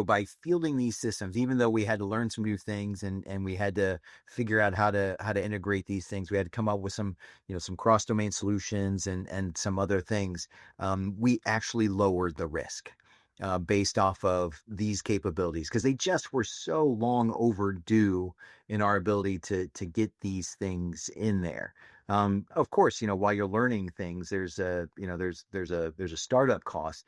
by fielding these systems, even though we had to learn some new things, and we had to figure out how to integrate these things, we had to come up with some cross domain solutions and some other things. We actually lowered the risk based off of these capabilities, because they just were so long overdue in our ability to get these things in there. Of course, while you're learning things, there's a startup cost.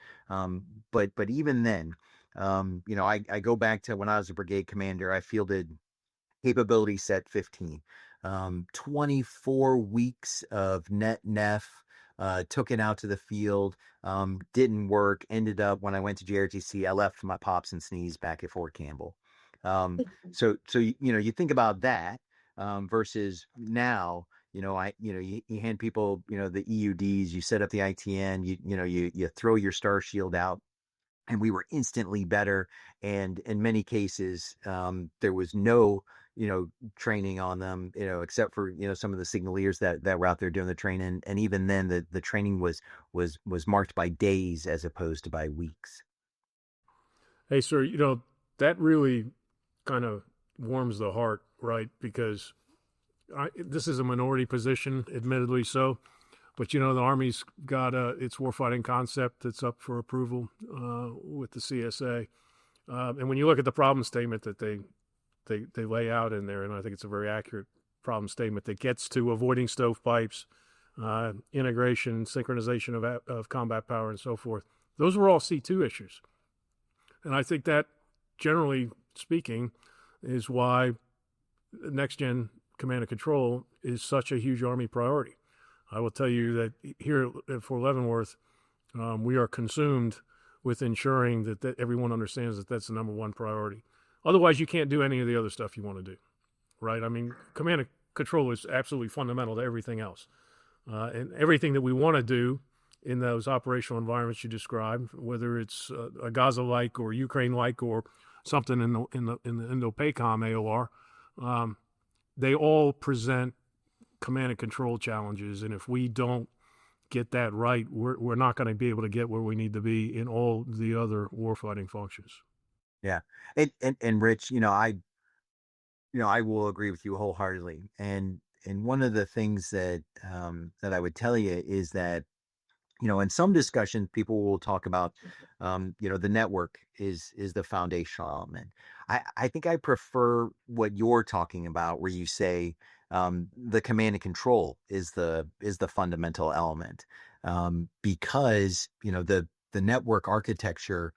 But even then, I go back to when I was a brigade commander. I fielded capability set 15, 24 weeks of net nef, took it out to the field, didn't work. Ended up, when I went to JRTC, I left my pops and sneeze back at Fort Campbell. So you think about that, versus now. You hand people, the EUDs, you set up the ITN, you throw your Star Shield out, and we were instantly better. And in many cases, there was no, training on them, except for, some of the signaleers that were out there doing the training. And even then, the training was marked by days as opposed to by weeks. Hey, sir, that really kind of warms the heart, right? Because this is a minority position, admittedly so. But, the Army's got its warfighting concept that's up for approval with the CSA. And when you look at the problem statement that they lay out in there, and I think it's a very accurate problem statement that gets to avoiding stovepipes, integration, synchronization of combat power, and so forth, those were all C2 issues. And I think that, generally speaking, is why next-gen command and control is such a huge Army priority. I will tell you that here at Fort Leavenworth, we are consumed with ensuring that everyone understands that that's the number one priority. Otherwise, you can't do any of the other stuff you want to do, right? I mean, command and control is absolutely fundamental to everything else. And everything that we want to do in those operational environments you described, whether it's a Gaza-like or Ukraine-like or something in the Indo-PACOM AOR, they all present command and control challenges, and if we don't get that right, we're not going to be able to get where we need to be in all the other warfighting functions. Yeah, and Rich, I will agree with you wholeheartedly. And one of the things that I would tell you is that, in some discussions, people will talk about, the network is the foundational element. I think I prefer what you're talking about, where you say the command and control is the fundamental element, because the network architecture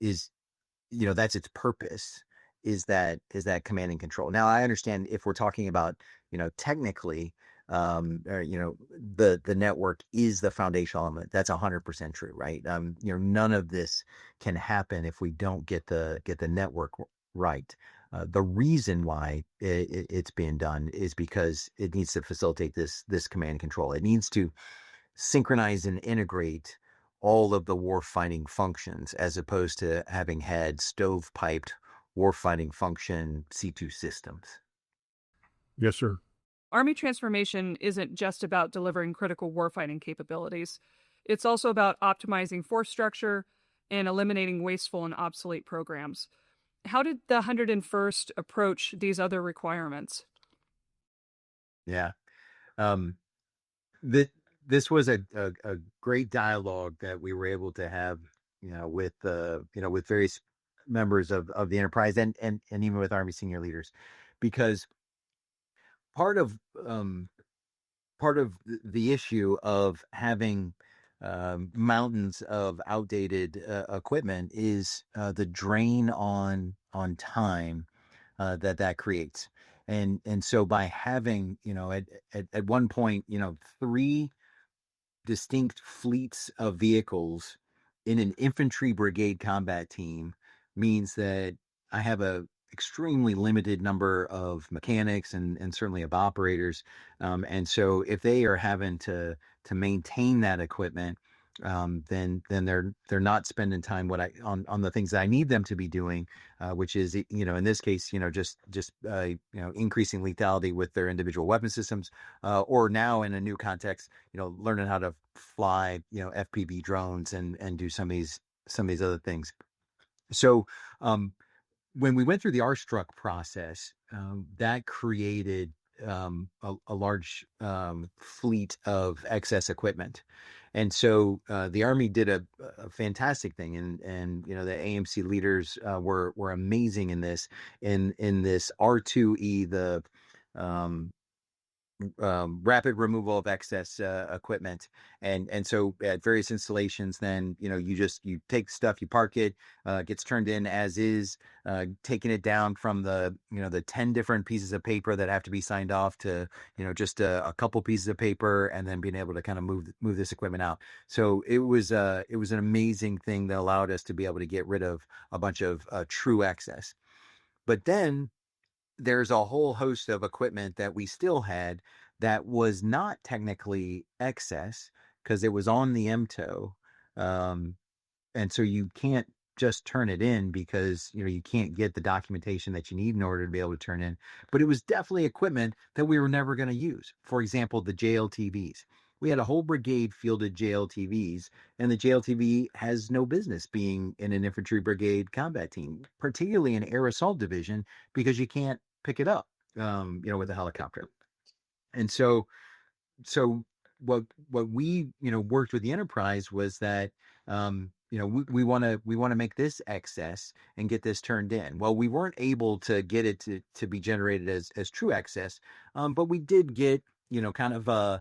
is, that's its purpose, is that command and control. Now, I understand if we're talking about, technically, or, the network is the foundational element. That's 100% true, right? None of this can happen if we don't get the network right. The reason why it's being done is because it needs to facilitate this command and control. It needs to synchronize and integrate all of the warfighting functions, as opposed to having had stovepiped warfighting function C2 systems. Yes, sir. Army transformation isn't just about delivering critical warfighting capabilities. It's also about optimizing force structure and eliminating wasteful and obsolete programs. How did the 101st approach these other requirements? Yeah. This was a great dialogue that we were able to have, with various members of the enterprise, and even with Army senior leaders, because part of part of the issue of having mountains of outdated equipment is the drain on time that creates. And so by having, at one point, three distinct fleets of vehicles in an infantry brigade combat team means that I have a extremely limited number of mechanics and certainly of operators. And so if they are having to maintain that equipment, then they're not spending time on the things that I need them to be doing, which is, in this case, just increasing lethality with their individual weapon systems, or now in a new context, learning how to fly, FPV drones and do some of these other things. So when we went through the R-Struck process, that created a large fleet of excess equipment. And so the Army did a fantastic thing, and the AMC leaders were amazing in this R2E, the rapid removal of excess equipment. And so at various installations, then you take stuff, you park it, gets turned in as is, taking it down from the 10 different pieces of paper that have to be signed off to just a couple pieces of paper, and then being able to kind of move this equipment out. So it was an amazing thing that allowed us to be able to get rid of a bunch of true excess. But then there's a whole host of equipment that we still had that was not technically excess because it was on the MTO. And so you can't just turn it in because, you can't get the documentation that you need in order to be able to turn in. But it was definitely equipment that we were never going to use. For example, the JLTVs. We had a whole brigade fielded JLTVs, and the JLTV has no business being in an infantry brigade combat team, particularly an air assault division, because you can't pick it up, with a helicopter. And so what we worked with the enterprise was that we want to make this excess and get this turned in. Well, we weren't able to get it to be generated as true excess, but we did get kind of a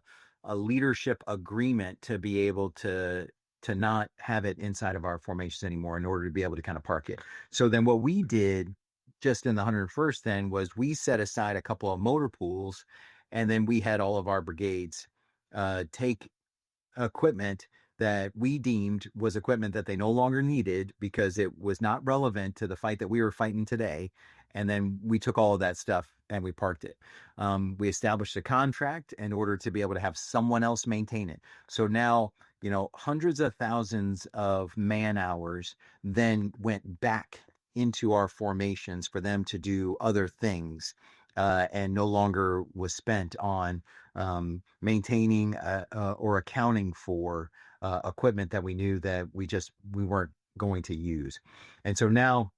leadership agreement to be able to not have it inside of our formations anymore in order to be able to kind of park it. So then what we did just in the 101st then was we set aside a couple of motor pools, and then we had all of our brigades take equipment that we deemed was equipment that they no longer needed because it was not relevant to the fight that we were fighting today. And then we took all of that stuff and we parked it. We established a contract in order to be able to have someone else maintain it. So now, hundreds of thousands of man hours then went back into our formations for them to do other things, and no longer was spent on maintaining or accounting for equipment that we knew that we weren't going to use. And so now,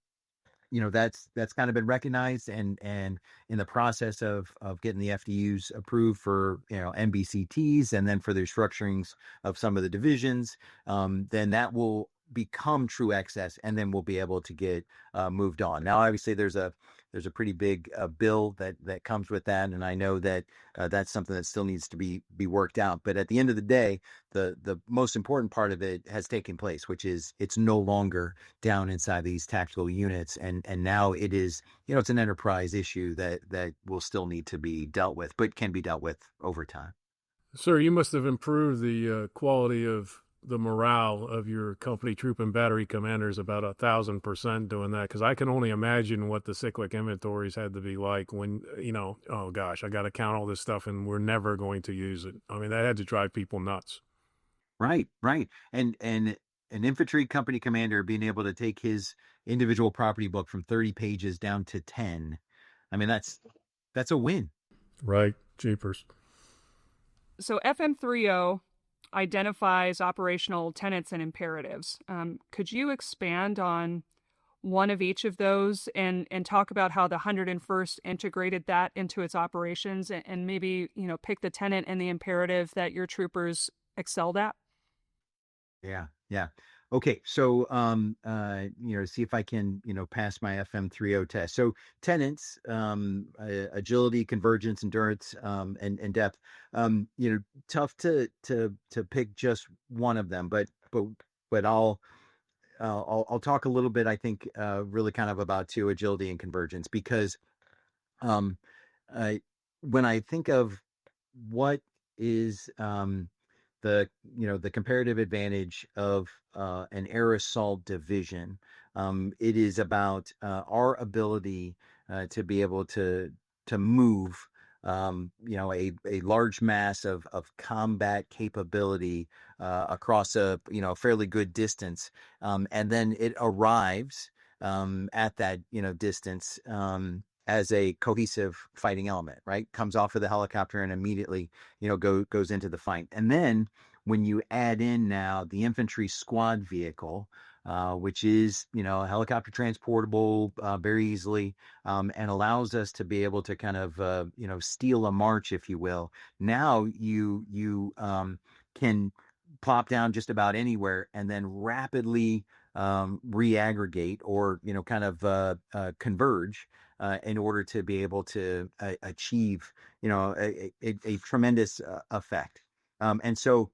that's kind of been recognized, and in the process of getting the FDUs approved for NBCTs, and then for the restructurings of some of the divisions, then that will become true excess, and then we'll be able to get moved on. Now, obviously, there's a pretty big bill that comes with that, and I know that that's something that still needs to be worked out. But at the end of the day, the most important part of it has taken place, which is it's no longer down inside these tactical units, and now it is it's an enterprise issue that will still need to be dealt with, but can be dealt with over time. Sir, you must have improved the quality of the morale of your company troop and battery commanders about 1,000% doing that, because I can only imagine what the cyclic inventories had to be like when oh gosh, I got to count all this stuff and we're never going to use it. I mean, that had to drive people nuts. Right. And an infantry company commander being able to take his individual property book from 30 pages down to 10, I mean, that's a win. Right. Jeepers. So FM30 identifies operational tenets and imperatives. Could you expand on one of each of those and talk about how the 101st integrated that into its operations, and maybe pick the tenet and the imperative that your troopers excelled at? Yeah. Okay, so see if I can, pass my FM 30 test. So tenants, agility, convergence, endurance, and depth. Tough to pick just one of them, but I'll talk a little bit. I think really kind of about two, agility and convergence, because um, I when I think of what is the comparative advantage of an air assault division. It is about our ability to be able to move a large mass of combat capability across a fairly good distance, and then it arrives at that distance as a cohesive fighting element, right? Comes off of the helicopter and immediately goes into the fight. And then when you add in now the infantry squad vehicle, which is helicopter transportable very easily, and allows us to be able to kind of steal a march, if you will. Now you can plop down just about anywhere and then rapidly reaggregate or kind of converge in order to be able to achieve a tremendous effect. And so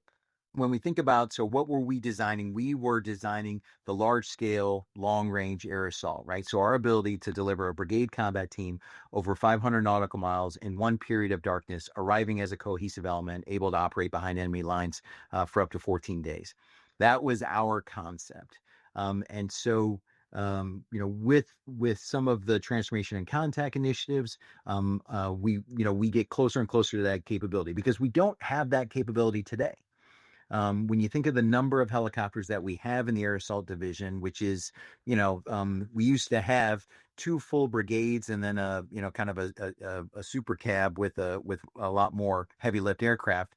when we think about, so what were we designing? We were designing the large scale, long range air assault, right? So our ability to deliver a brigade combat team over 500 nautical miles in one period of darkness, arriving as a cohesive element, able to operate behind enemy lines for up to 14 days. That was our concept. And so, with some of the transformation and contact initiatives, we get closer and closer to that capability, because we don't have that capability today. When you think of the number of helicopters that we have in the Air Assault Division, which is, we used to have two full brigades and then kind of a super cab with a lot more heavy lift aircraft.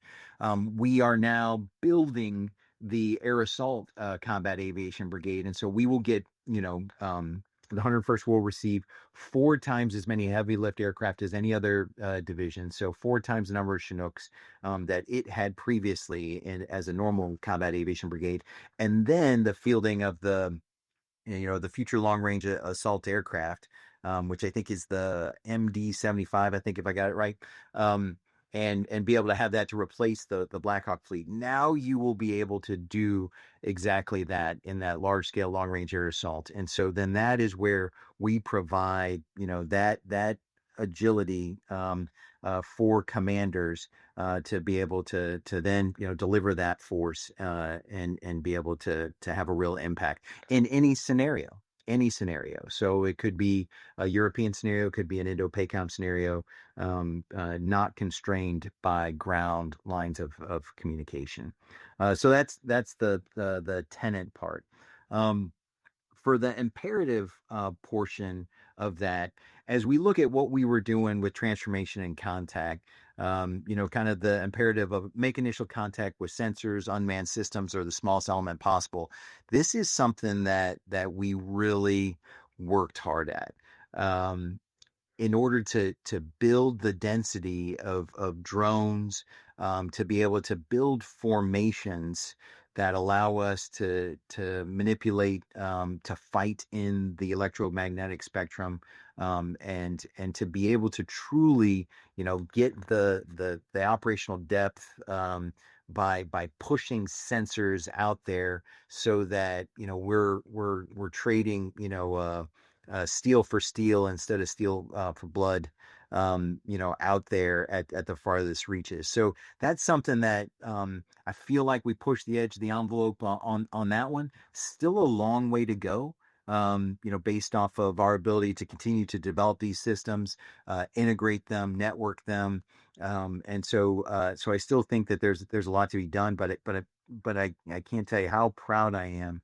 We are now building the Air Assault Combat Aviation Brigade, and so we will get, the 101st will receive 4 times as many heavy lift aircraft as any other division. So 4 times the number of Chinooks that it had previously as a normal combat aviation brigade. And then the fielding of the future long range assault aircraft, which I think is the MD-75, I think, if I got it right. And be able to have that to replace the Black Hawk fleet. Now you will be able to do exactly that in that large scale long range air assault. And so then that is where we provide that agility for commanders to be able to then deliver that force and be able to have a real impact in any scenario. Any scenario. So it could be a European scenario, it could be an Indo-PACOM scenario, not constrained by ground lines of communication. So that's the tenant part. For the imperative portion of that, as we look at what we were doing with transformation and contact, kind of the imperative of make initial contact with sensors, unmanned systems, or the smallest element possible. This is something that we really worked hard at. In order to build the density of drones, to be able to build formations that allow us to manipulate, to fight in the electromagnetic spectrum, and to be able to truly get the operational depth, by pushing sensors out there, so that we're trading steel for steel instead of steel for blood, out there at the farthest reaches. So that's something that I feel like we pushed the edge of the envelope on that one. Still a long way to go. Based off of our ability to continue to develop these systems, integrate them, network them, and so I still think that there's a lot to be done. But I can't tell you how proud I am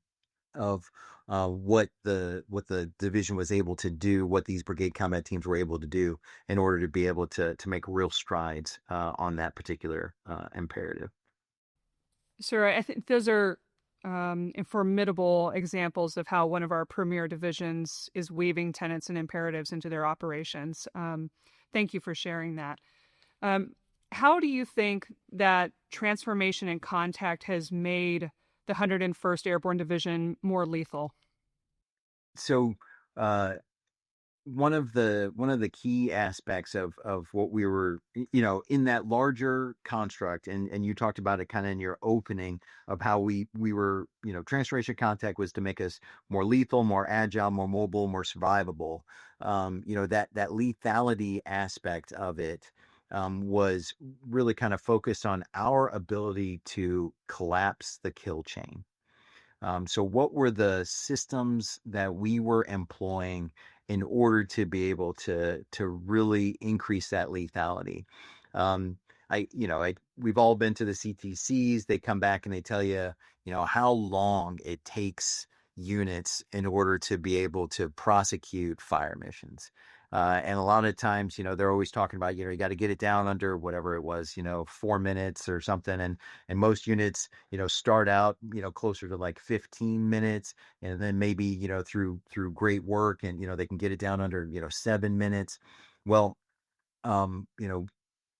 of what the division was able to do, what these brigade combat teams were able to do in order to be able to make real strides on that particular imperative. Sir, I think those are formidable examples of how one of our premier divisions is weaving tenets and imperatives into their operations. Thank you for sharing that. How do you think that transformation and contact has made the 101st Airborne Division more lethal? So, uh, one of the key aspects of what we were, in that larger construct, and you talked about it kind of in your opening of how we were, transformation contact was to make us more lethal, more agile, more mobile, more survivable. That lethality aspect of it was really kind of focused on our ability to collapse the kill chain. So what were the systems that we were employing in order to be able to really increase that lethality? Um, we've all been to the CTCs. They come back and they tell you, how long it takes units in order to be able to prosecute fire missions. And a lot of times, they're always talking about, you got to get it down under whatever it was, 4 minutes or something. And most units, start out, closer to like 15 minutes, and then maybe, through great work and, they can get it down under, 7 minutes. Well, you know,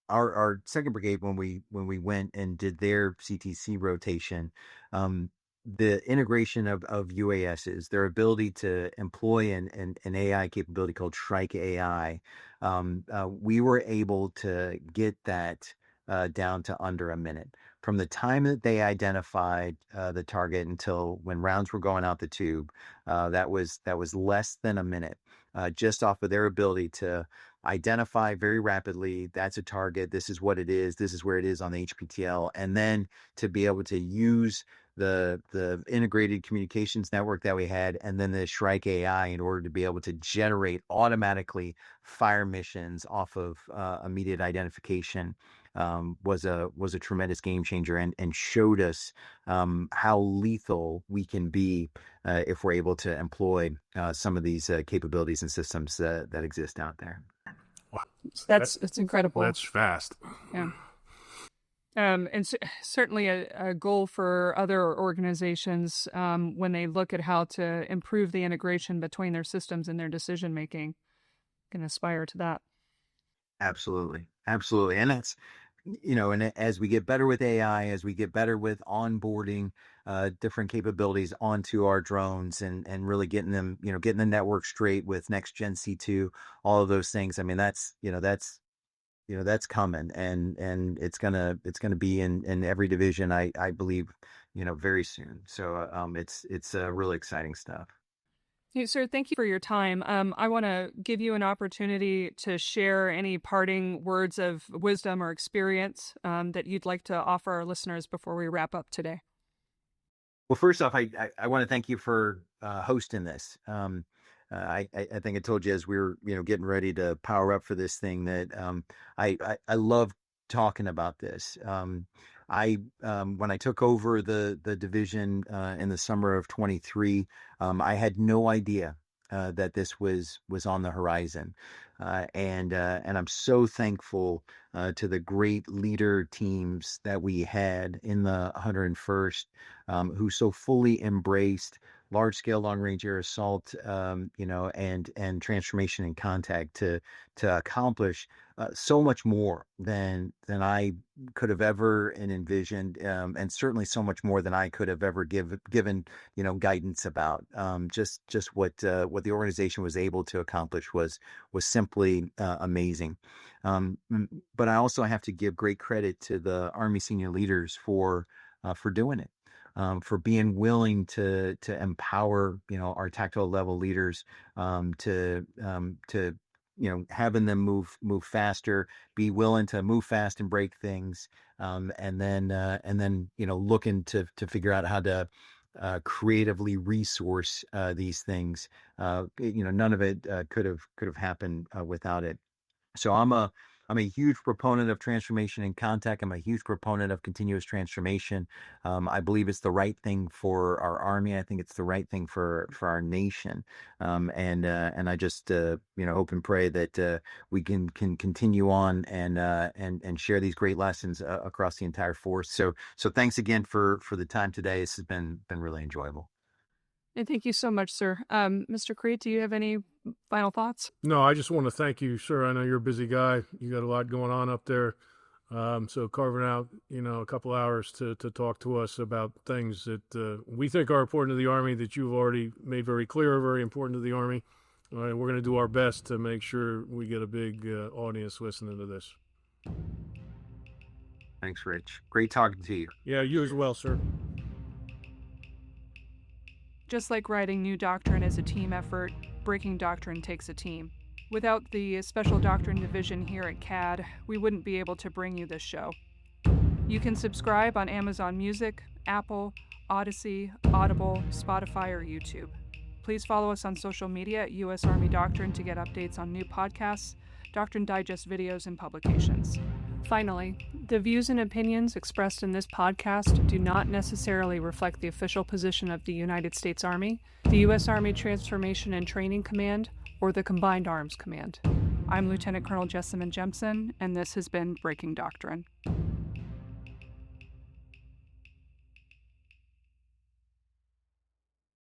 our second brigade, when we went and did their CTC rotation, um, the integration of UASs, their ability to employ an AI capability called Shrike AI, we were able to get that down to under a minute. From the time that they identified the target until when rounds were going out the tube, that was less than a minute, just off of their ability to identify very rapidly, that's a target, this is what it is, this is where it is on the HPTL, and then to be able to use the integrated communications network that we had, and then the Shrike AI, in order to be able to generate automatically fire missions off of immediate identification, was a tremendous game changer, and showed us how lethal we can be if we're able to employ some of these capabilities and systems that exist out there. Wow. That's incredible. That's fast. Yeah. And certainly a goal for other organizations when they look at how to improve the integration between their systems and their decision making, can aspire to that. Absolutely. Absolutely. And that's, and as we get better with AI, as we get better with onboarding different capabilities onto our drones, and really getting them, getting the network straight with next gen C2, all of those things. I mean, that's coming, and it's gonna be in every division, I believe, very soon. So it's really exciting stuff. Hey, sir, thank you for your time. I want to give you an opportunity to share any parting words of wisdom or experience that you'd like to offer our listeners before we wrap up today. Well, first off, I want to thank you for hosting this. I think I told you as we were, getting ready to power up for this thing, that I love talking about this. When I took over the division in the summer of 23, I had no idea that this was on the horizon, and I'm so thankful to the great leader teams that we had in the 101st, who so fully embraced large scale long range air assault, and transformation and contact to accomplish so much more than I could have ever envisioned, and certainly so much more than I could have ever given guidance about. Just what the organization was able to accomplish was simply amazing. But I also have to give great credit to the Army senior leaders for doing it. For being willing to empower, our tactical level leaders, to having them move faster, be willing to move fast and break things, and then looking to figure out how to creatively resource these things. None of it could have happened without it. So I'm a huge proponent of transformation in contact. I'm a huge proponent of continuous transformation. I believe it's the right thing for our Army. I think it's the right thing for our nation. And I just hope and pray that we can continue on and share these great lessons across the entire force. So thanks again for the time today. This has been really enjoyable. And thank you so much, sir. Mr. Crete, do you have any final thoughts? No, I just want to thank you, sir. I know you're a busy guy. You got a lot going on up there. So carving out, a couple hours to talk to us about things that we think are important to the Army, that you've already made very clear are very important to the Army. We're going to do our best to make sure we get a big audience listening to this. Thanks, Rich. Great talking to you. Yeah, you as well, sir. Just like writing new doctrine is a team effort, breaking doctrine takes a team. Without the Special Doctrine Division here at CAD, we wouldn't be able to bring you this show. You can subscribe on Amazon Music, Apple, Odyssey, Audible, Spotify, or YouTube. Please follow us on social media at U.S. Army Doctrine to get updates on new podcasts, Doctrine Digest videos, and publications. Finally, the views and opinions expressed in this podcast do not necessarily reflect the official position of the United States Army, the U.S. Army Transformation and Training Command, or the Combined Arms Command. I'm Lieutenant Colonel Jessamine Jemson, and this has been Breaking Doctrine.